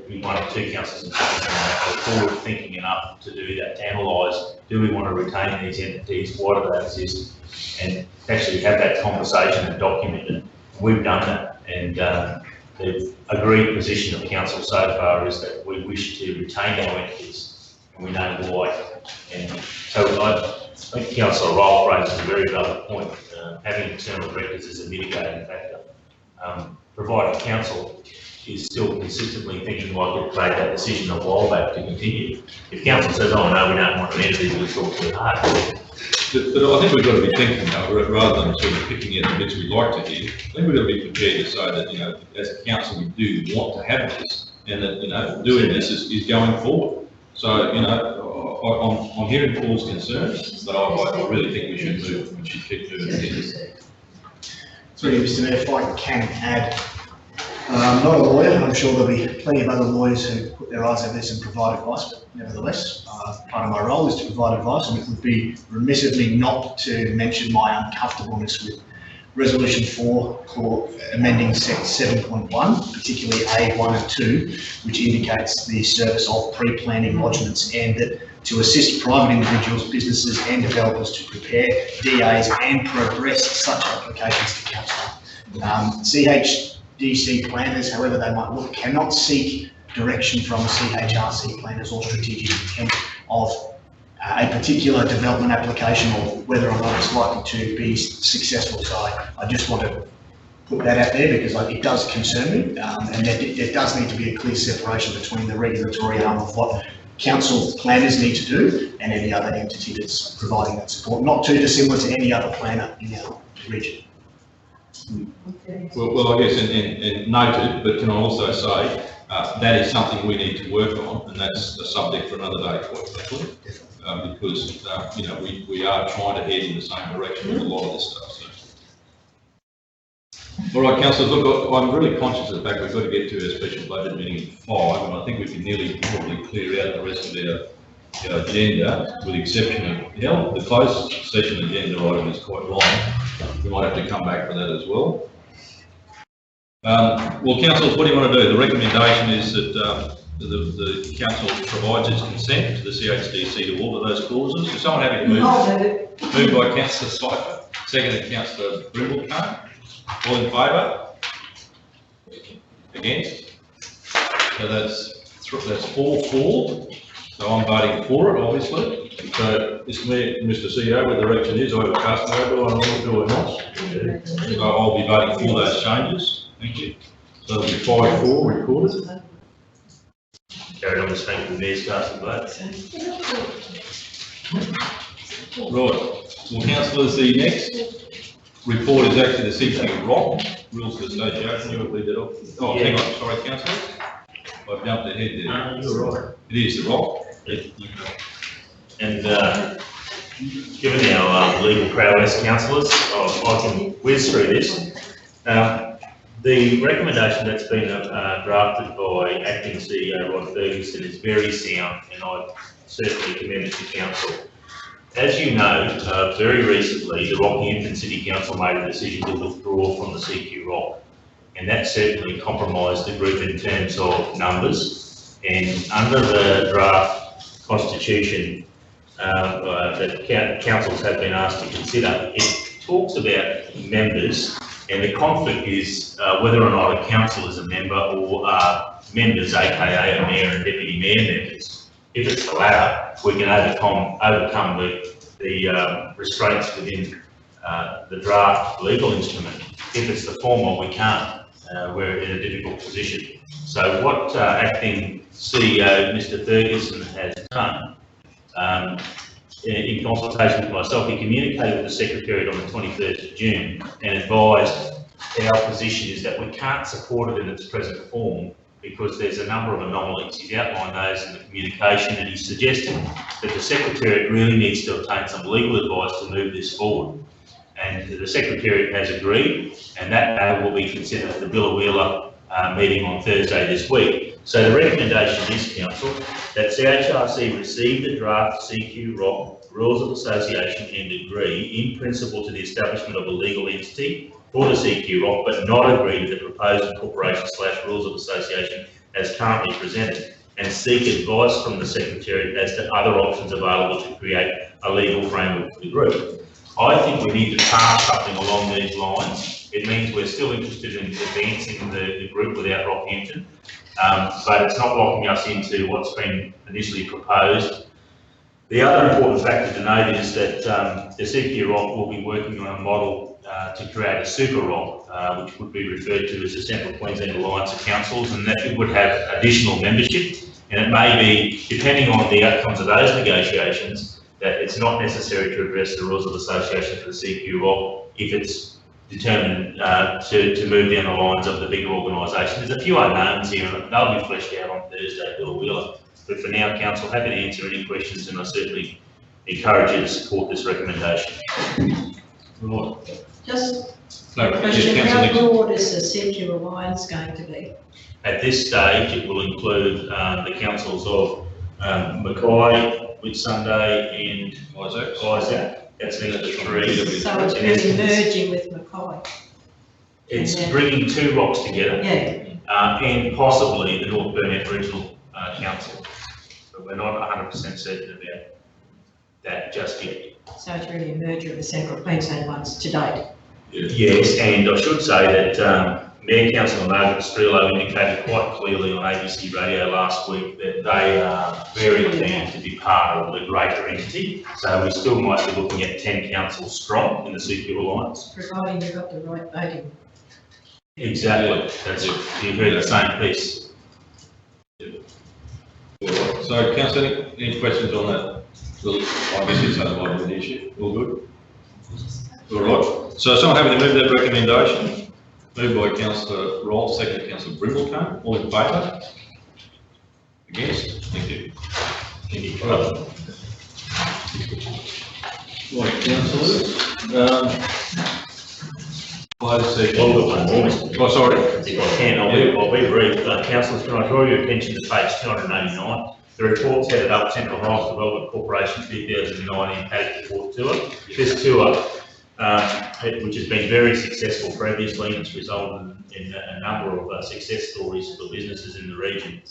we wanted 2 councils in forward thinking enough to do that, to analyse, do we want to retain these entities, why do they exist, and actually have that conversation and document it. We've done that, and the agreed position of council so far is that we wish to retain our entities, and we know why. And so I think Councillor Rolfe raises a very valid point. Having external directors is a mitigating factor. Provided council is still consistently thinking like it made that decision a while back to continue. If council says, oh no, we don't want an entity to talk too hard. But I think we've got to be thinking, though, rather than sort of picking out the bits we'd like to hear, I think we've got to be prepared to say that, as a council, we do want to have this, and that, you know, doing this is going forward. So, you know, I'm hearing Paul's concerns, but I really think we should keep moving ahead. Through you, Mr. Mayor, if I can add, I'm not a lawyer, I'm sure there'll be plenty of other lawyers who put their eyes over this and provide advice, but nevertheless, part of my role is to provide advice, and it would be remiss of me not to mention my uncomfortableness with Resolution 4 amending Section 7.1, particularly A1 and 2, which indicates the service of pre-planning lodgements, and that to assist private individuals, businesses and developers to prepare DAs and progress such applications to council. CHDC planners, however they might look, cannot seek direction from CHRC planners or strategic intent of a particular development application or whether or not it's likely to be successful. So I just want to put that out there because it does concern me, and there does need to be a clear separation between the regulatory arm of what council planners need to do and any other entity that's providing that support, not too dissimilar to any other planner in our region. Well, I guess, and noted, but can I also say that is something we need to work on, and that's a subject for another day, quite frankly, because you know, we are trying to head in the same direction with a lot of this stuff. So. All right, councillors, look, I'm really conscious of the fact we've got to get to our special budget meeting at 5, and I think we can nearly probably clear out the rest of our agenda, with the exception of, you know, the closed session agenda item is quite long. We might have to come back for that as well. Well, councillors, what do you want to do? The recommendation is that the council provides its consent to the CHDC to alter those clauses. Is someone happy to move? Moved by councillor Cypher, seconded councillor Brimblecombe. All in favour? Against? So that's 4-4. So I'm voting for it, obviously. So, Mr. CEO, where the direction is, I have a customer, do I want to do or not? So I'll be voting for those changes. Thank you. So it'll be 5-4 recorded. Carry on the same with the mayor's casting vote. Right. Well, councillors, the next report is actually the CQ ROC, Rules of Association. You want to lead that off? Oh, hang on, sorry, councillor. I've jumped ahead there. No, you're right. It is the ROC. And given our legal prowess, councillors, I can whiz through this. The recommendation that's been drafted by Acting CEO Rod Ferguson is very sound, and I certainly commend it to council. As you know, very recently, the Rockhampton City Council made a decision to withdraw from the CQ ROC, and that certainly compromised the group in terms of numbers. And under the draft constitution that councils have been asked to consider, it talks about members, and the conflict is whether or not a council is a member or are members, aka a mayor and deputy mayor members. If it's the latter, we can overcome the restraints within the draft legal instrument. If it's the former, we can't. We're in a difficult position. So what Acting CEO Mr. Ferguson has done, in consultation with myself, he communicated with the Secretariat on the 21st of June and advised our position is that we can't support it in its present form because there's a number of anomalies. He's outlined those in the communication, and he's suggested that the Secretariat really needs to obtain some legal advice to move this forward. And the Secretariat has agreed, and that matter will be considered at the Billa meeting on Thursday this week. So the recommendation is, council, that CHRC receive the draft CQ ROC Rules of Association and agree in principle to the establishment of a legal entity for the CQ ROC, but not agree to the proposed incorporation/rules of association as currently presented, and seek advice from the Secretariat as to other options available to create a legal framework for the group. I think we need to pass something along these lines. It means we're still interested in advancing the group without Rockhampton, but it's not locking us into what's been initially proposed. The other important factor to note is that the CQ ROC will be working on a model to create a super ROC, which would be referred to as the Central Queensland Alliance of Councils, and that it would have additional membership. And it may be, depending on the outcomes of those negotiations, that it's not necessary to address the rules of association for the CQ ROC if it's determined to move down the lines of the bigger organisation. There's a few unknowns here, and they'll be fleshed out on Thursday, Bill Wheeler. But for now, council, happy to answer any questions, and I certainly encourage you to support this recommendation. Right. Just No, a question, yes, how Councillor broad is the circular alliance going to be? At this stage, it will include the councils of Mackay, Whitsunday, and Isaac. That's the three. So it's really merging with Mackay? It's bringing two rocks together. Yeah. And possibly the North Burnett Regional Council. But we're not 100% certain about that just yet. So it's really a merger of the Central Queensland ones to date? Yes, and I should say that Mayor Councillor Margaret Strelo indicated quite clearly on ABC Radio last week that they are very keen to be part of the greater entity. So we still might be looking at 10 councils strong in the CQ Alliance. Providing you've got the right voting. Exactly, that's it. You heard the same piece. All right. So, councillor, any questions on that? Well, I guess it's under the issue. All good? All right. So, someone happy to move that recommendation? Moved by councillor Roll, second by councillor Brindlecombe. All in favour? Against? Thank you. Thank you. Right, councillors. Close session. Oh, sorry. If I can, I'll be brief. Councillors, can I draw your attention to page 289? The report's headed up Central Highlands Development Corporation 2019 Paddock Report Tour. This tour, which has been very successful previously, it's resulted in a number of success stories for businesses in the region,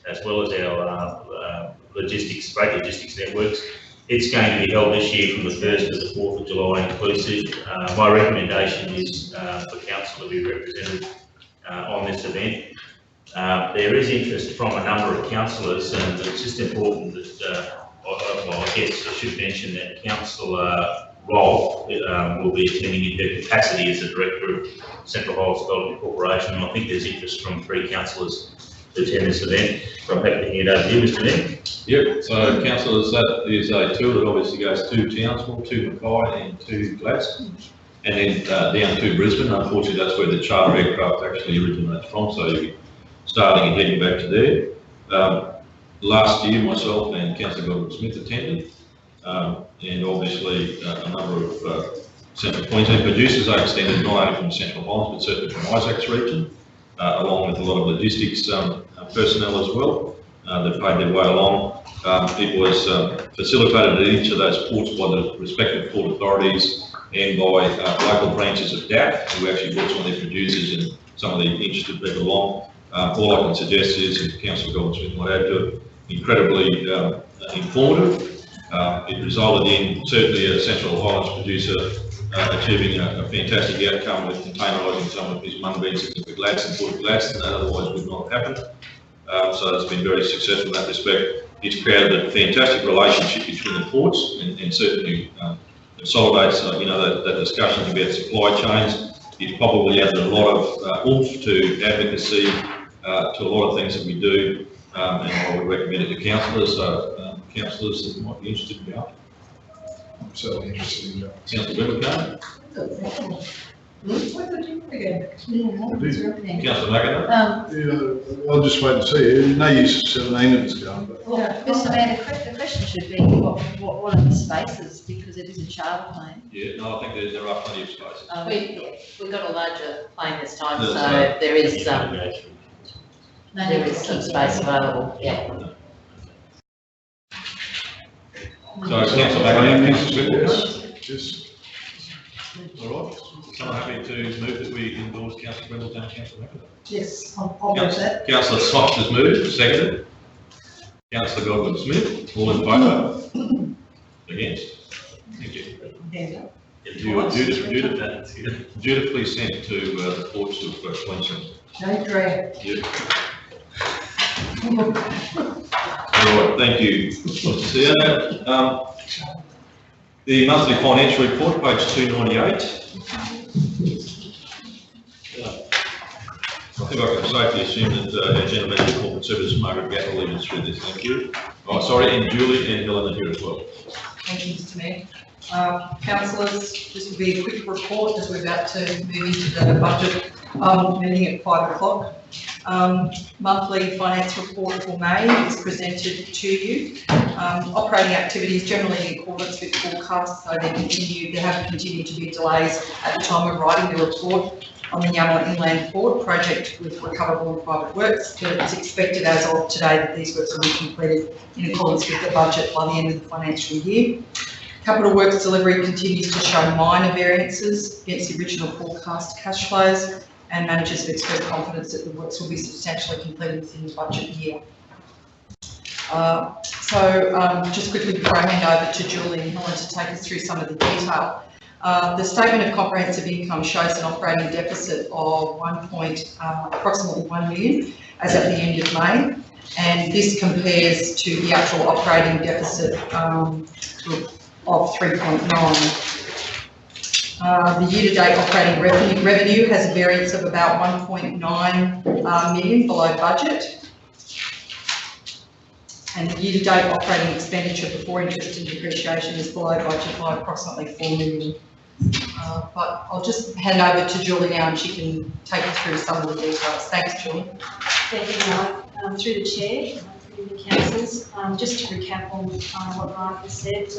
as well as our logistics, freight logistics networks. It's going to be held this year from the 1st to the 4th of July inclusive. My recommendation is for council to be represented on this event. There is interest from a number of councillors, and it's just important that, well, I guess I should mention that Councillor Roll will be attending in her capacity as the Director of Central Highlands Development Corporation, and I think there's interest from 3 councillors to attend this event. So I'm happy to hand over to you, Mr. Nick. Yep, so councillors, that is a tour that obviously goes to Townsville, to Mackay and to Gladstone, and then down to Brisbane. Unfortunately, that's where the charter aircraft actually originates from, so you'll be starting and heading back to there. Last year, myself and Councillor Gordon Smith attended, and obviously a number of Central Queensland producers are extended not only from Central Highlands, but certainly from Isaac's region, along with a lot of logistics personnel as well. They've paid their way along. It was facilitated at each of those ports by the respective port authorities and by local branches of DAP, who actually brought some of their producers and some of the interested people along. All I can suggest is, and Councillor Goldsmith might add to it, incredibly informative. It resulted in certainly a Central Highlands producer achieving a fantastic outcome with containerising some of his mung beans into the Gladstone, Port of Gladstone, that otherwise would not have happened. So it's been very successful in that respect. It's created a fantastic relationship between the ports and certainly consolidates that discussion about supply chains. It's probably added a lot of oomph to advocacy, to a lot of things that we do, and I would recommend it to councillors. Councillors that might be interested in that. I'm certainly interested in that. Councillor Brindlecombe. Councillor McIntyre. Yeah, I'll just wait and see. No use of 17 of us going, but. Well, Mr Mayor, the question should be, what are the spaces, because it is a charter plane? Yeah, no, I think there are plenty of spaces. We've got a larger plane this time, so That's there is some space available, yeah. So Councillor McIntyre, Councillor Brindlecombe. Just. All right. Someone happy to move that we endorse Councillor Brindlecombe, Councillor McIntyre? Yes, I'll vote that. Councillor Slosh has moved, seconded. Councillor Godwin Smith, all in favour? Against? Thank you. Yeah. You are dutifully sent to the courts of Queensland. Don't drag. Yep. All right, thank you. So, the monthly financial report, page 298. I think I can safely assume that our General Manager of Corporate Services, Margaret Gatt, will lead us through this. Thank you. Oh, sorry, and Julie and Helen are here as well. Thank you, Mr Mayor. Councillors, this will be a quick report as we're about to move into the budget meeting at 5 o'clock. Monthly finance report for May is presented to you. Operating activities generally in accordance with forecasts, so there have continued to be delays at the time of writing the report on the Yamala Inland Port project with recoverable and private works, but it's expected as of today that these works will be completed in accordance with the budget by the end of the financial year. Capital Works delivery continues to show minor variances against the original forecast cash flows, and managers have expressed confidence that the works will be substantially completed within the budget year. Just quickly before I hand over to Julie and Helen to take us through some of the detail. The statement of comprehensive income shows an operating deficit of approximately 1 million as at the end of May, and this compares to the actual operating deficit of 3.9. The year-to-date operating revenue has a variance of about 1.9 million below budget, and the year-to-date operating expenditure before interest and depreciation is below budget by approximately 4 million. But I'll just hand over to Julie now and she can take us through some of the details. Thanks, Julie. Thank you, Mark. Through the chair, through the councillors, just to recap on what Mark has said.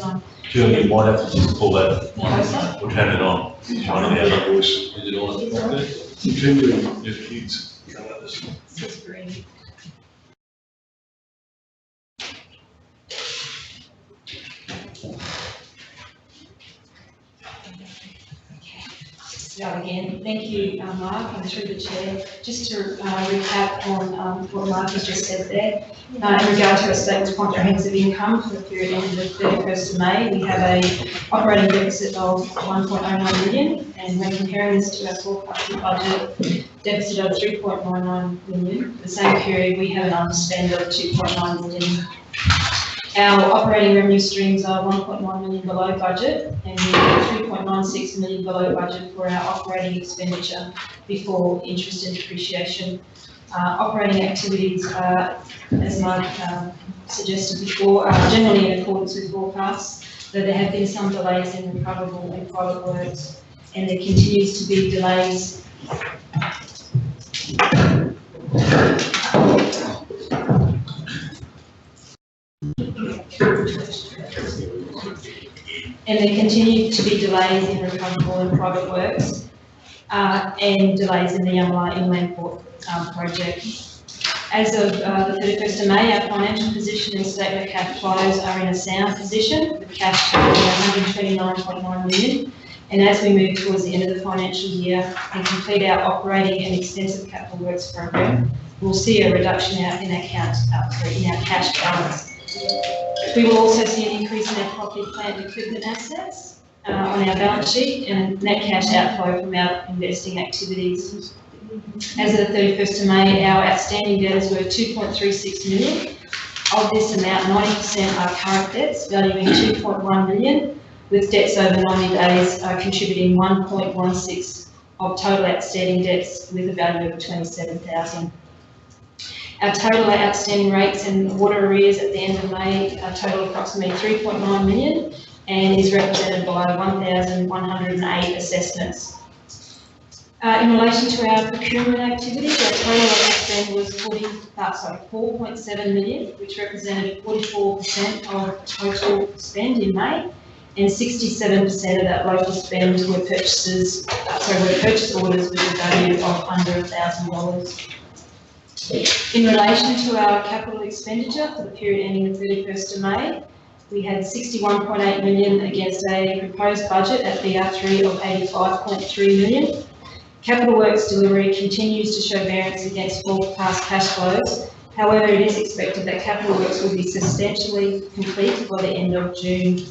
Julie, you might have to just pull that or turn it on. One or the other voice. Is it on? Continuing if kids. It's green. Start again. Thank you, Mark, and through the chair. Just to recap on what Mark has just said there. In regard to our statement of comprehensive income for the period ending the 31st of May, we have a operating deficit of 1.09 million, and when comparing this to our forecasted budget deficit of 3.99 million, for the same period we have an underspend of 2.9 million. Our operating revenue streams are 1.1 million below budget, and we are 3.96 million below budget for our operating expenditure before interest and depreciation. Operating activities are, as Mark suggested before, are generally in accordance with forecasts, though there have been some delays in recoverable and private works, and there continues to be delays in recoverable and private works, and delays in the Yamala Inland Port project. As of the 31st of May, our financial position and statement of cash flows are in a sound position, with cash totaling 129.9 million. And as we move towards the end of the financial year and complete our operating and extensive capital works program, we'll see a reduction in our cash balance. We will also see an increase in our property, plant and equipment assets on our balance sheet, and net cash outflow from our investing activities. As of the 31st of May, our outstanding debtors were 2.36 million. Of this amount, 90% are current debts, valuing 2.1 million, with debts over 90 days contributing 1.16 of total outstanding debts with a value of 27,000. Our total outstanding rates and water arrears at the end of May total approximately 3.9 million and is represented by 1,108 assessments. In relation to our procurement activities, our total spend was 4.7 million, which represented 44% of total spend in May, and 67% of that local spend were purchase orders with a value of under $1,000. In relation to our capital expenditure for the period ending the 31st of May, we had 61.8 million against a proposed budget at BR3 of 85.3 million. Capital Works delivery continues to show variance against forecast cash flows. However, it is expected that Capital Works will be substantially complete by the end of June.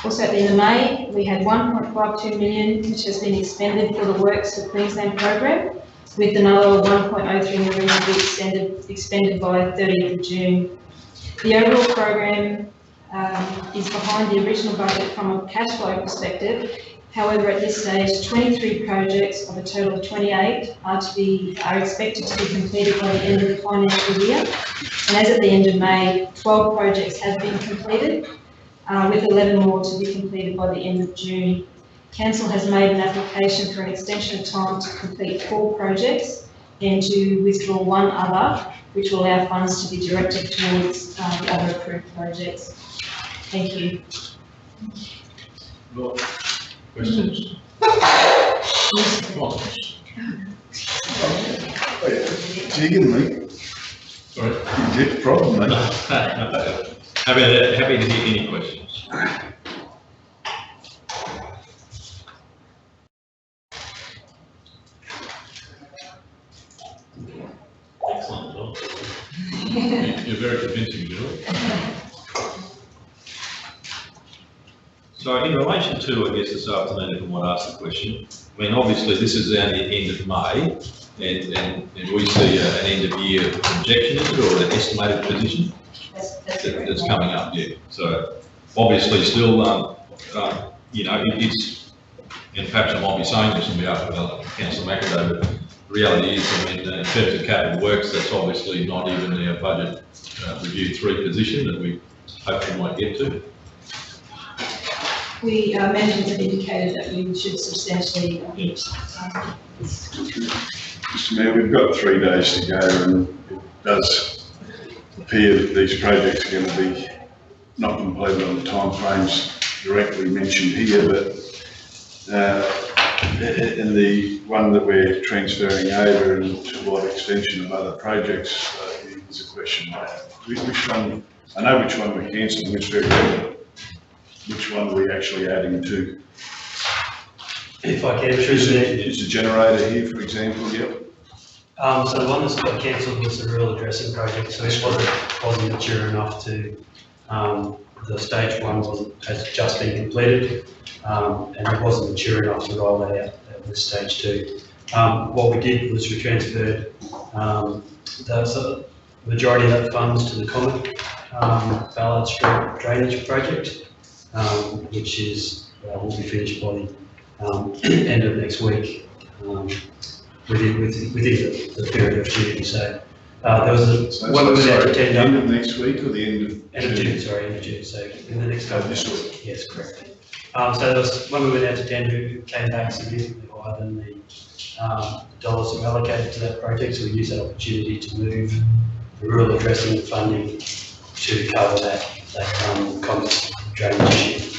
Also at the end of May, we had 1.52 million which has been expended for the Works for Queensland program, with another 1.03 million to be expended by 30th of June. The overall program is behind the original budget from a cash flow perspective. However, at this stage, 23 projects of a total of 28 are expected to be completed by the end of the financial year. And as at the end of May, 12 projects have been completed, with 11 more to be completed by the end of June. Council has made an application for an extension of time to complete 4 projects and to withdraw 1 other, which will allow funds to be directed towards the other approved projects. Thank you. Questions? Jigging me. Sorry? Jig problem, mate. Happy to hear any questions. Excellent job. You're very convincing, Julie. So in relation to, I guess, this afternoon, if I might ask the question, I mean, obviously this is at the end of May, and we see an end of year projection, is it, or an estimated position? That's coming up, yeah. So obviously still, you know, it's, and perhaps I might be saying this on behalf of Councillor McAdoo, but the reality is, I mean, in terms of capital works, that's obviously not even our budget review 3 position that we hopefully might get to. We, management have indicated that we should substantially meet. Mr Mayor, we've got 3 days to go, and it does appear that these projects are going to be not completed on the timeframes directly mentioned here, but in the one that we're transferring over and to what extension of other projects is a question I have. Which one, I know which one we're cancelling, which very well. Which one are we actually adding to? If I can, Is the generator here, for example, yep? So the one that's got cancelled was the rural addressing project, so this wasn't mature enough to, the stage 1 has just been completed, and it wasn't mature enough to roll that out with stage 2. What we did was we transferred the majority of that funds to the Comet Ballard Street drainage project, which is will be finished by the end of next week, within the period of June. So there was one we went out to tender. End of next week or the end of June? Sorry, end of June. So in the next couple of weeks. Yes, correct. So there was one we went out to tender who came back significantly higher than the dollars that were allocated to that project. So we used that opportunity to move the rural addressing funding to cover that Comet drainage issue.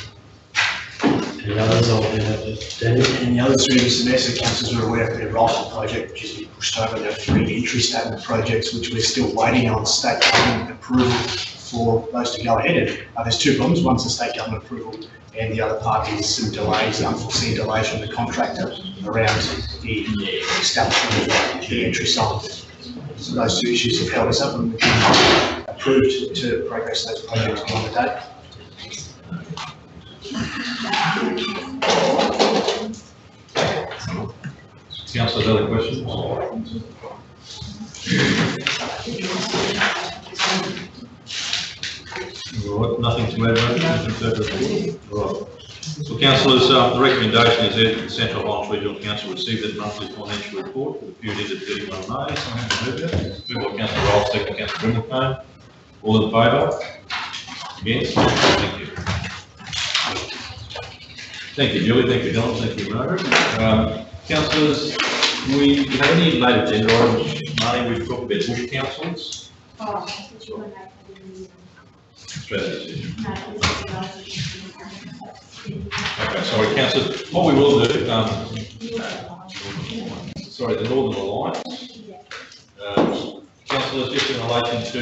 Any others? I'll do that with Daniel. And the other 3, Mr Mayor, so councillors are aware of the Rifle project, which has been pushed over. There are 3 entry statement projects which we're still waiting on state government approval for those to go ahead. There's 2 problems. One's the state government approval, and the other part is some delays, unforeseen delays from the contractor around the establishment of the entry site. So those 2 issues have held us up, and we've been approved to progress those projects on the date. Councillors, other questions? All right, nothing to add, nothing further report? Right. So councillors, the recommendation is that the Central Highlands Regional Council receive the monthly financial report for the period ended 31 May. Someone can move that. Moved by Councillor Rolfe, second Councillor Brimmelcombe. All in favour? Against? Thank you. Thank you, Julie. Thank you, Don. Thank you, Margaret. Councillors, we have any late agenda items? Marnie, we've talked about bush councils. Oh, did you want to Okay, sorry, councillors. What we will do, sorry, the Northern Alliance. Councillors, just in relation to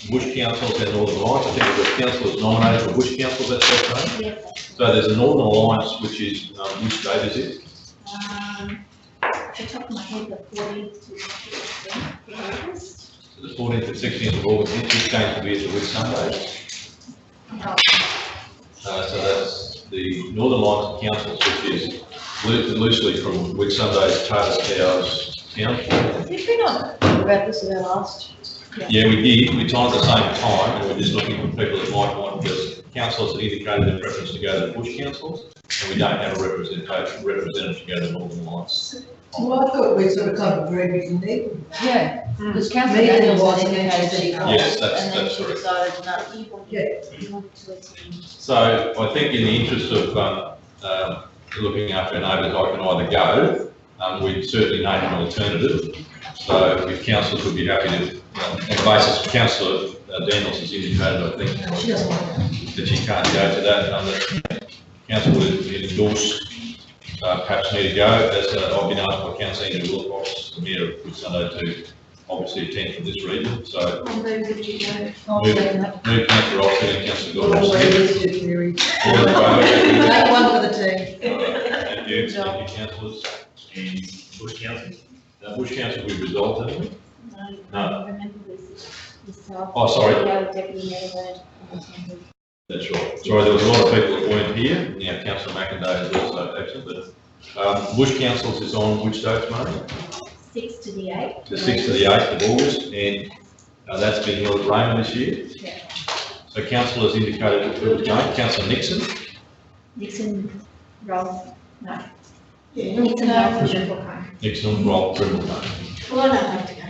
bush councils and Northern Alliance, I think we've got councillors nominated for bush councils, that's right? Yes. So there's a Northern Alliance, which is, which date is it? Off the top of my head, the 14th to 16th of August. So the 14th and 16th of August, it's going to be at the Whitsunday. So that's the Northern Alliance of Councils, which is loosely from Whitsunday's Taylor Towers Town. Did we not talk about this at our last? Yeah, we did. We timed at the same time, and we're just looking for people that might want, because councillors have indicated their preference to go to the bush councils, and we don't have a representative to go to the Northern Alliance Well, I thought we sort of covered very big. Yeah, because councillor Meeting Daniels was had indicated she an was, Yes, that's- and then that's she correct. decided no. Yeah. So I think in the interest of, looking after our neighbours, I can either go, we'd certainly name an alternative. So if councillors would be happy to, on the basis of councillor Daniels has indicated, I think, She doesn't want that she can't go to that, that council would endorse, perhaps me to go, as I've been asked by councillor Andrew Wilcox, the mayor of Whitsunday, to obviously attend from this region, so. I'll move that you go. Move councillor Oxford and councillor to. Gordon. Make one for the team. Thank you, thank you, councillors. And Bush Council? Bush Council, we resolved, haven't we? No. Remember this, yourself. Oh, sorry. Deputy Mayor. That's right. Sorry, there was a lot of people that weren't here. Now, councillor McIntyre is also absent, but Bush Councils is on which dates, Marty? 6 to the 8th. The 6th to the 8th of August, and that's been held at Raymond this year. Yeah. So council has indicated that it was going. Councillor Nixon? Nixon, Rolf, no. Yeah. Nixon, Rolf and Triple Cone. Nixon, Rob, Trimble. Well, I don't have to go.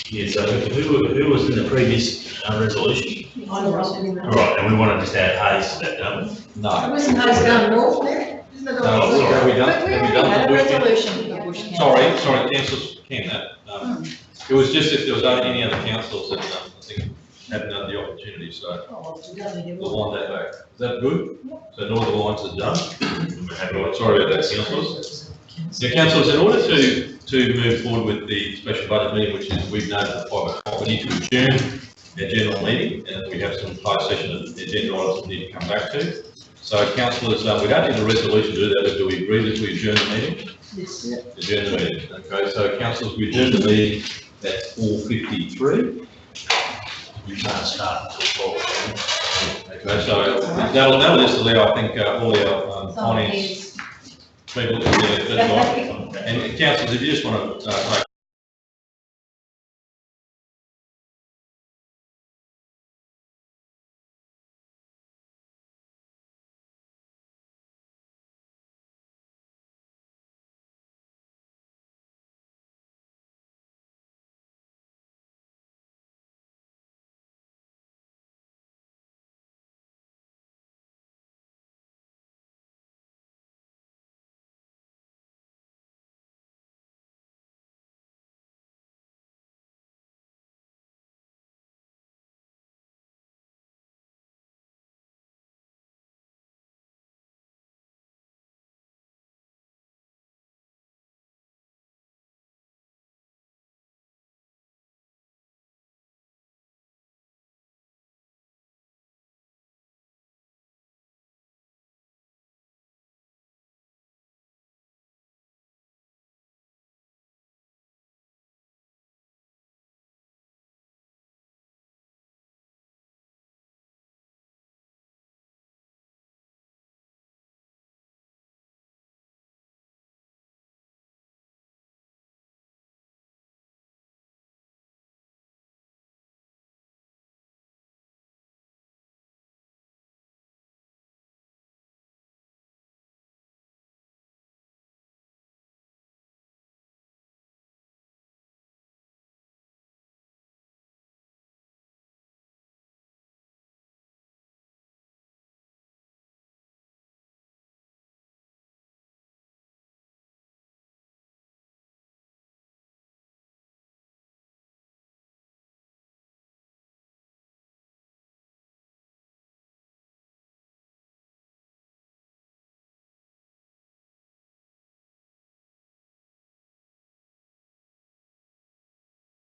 Yeah, so who was in the previous resolution? I know. All right, and we want to just add Hayes to that, don't we? No. Wasn't those going north there? Isn't it No, all- sorry, have we done? But we have we already done had the a Bush Council? resolution for the Bush Council. Sorry, councillors can that. It was just if there was any other councils that I think hadn't had the opportunity, so Oh, we don't need it. we'll wind that back. Is that good? So Northern Alliance is done. We're happy Right, with sorry about that, councillors. Now, councillors, in order to move forward with the special budget meeting, which is we've noted at 5 o'clock, we need to adjourn our general meeting, and we have some closed session agenda items we need to come back to. So councillors, we don't need a resolution to do that, but do we agree that we adjourn the meeting? Yes. Adjourn the meeting, okay, so councillors, we adjourn the meeting at 4:53. You can't start until 12. Okay, so that'll just allow, I think, all our finance people to get their deadline. And councillors, if you just want to take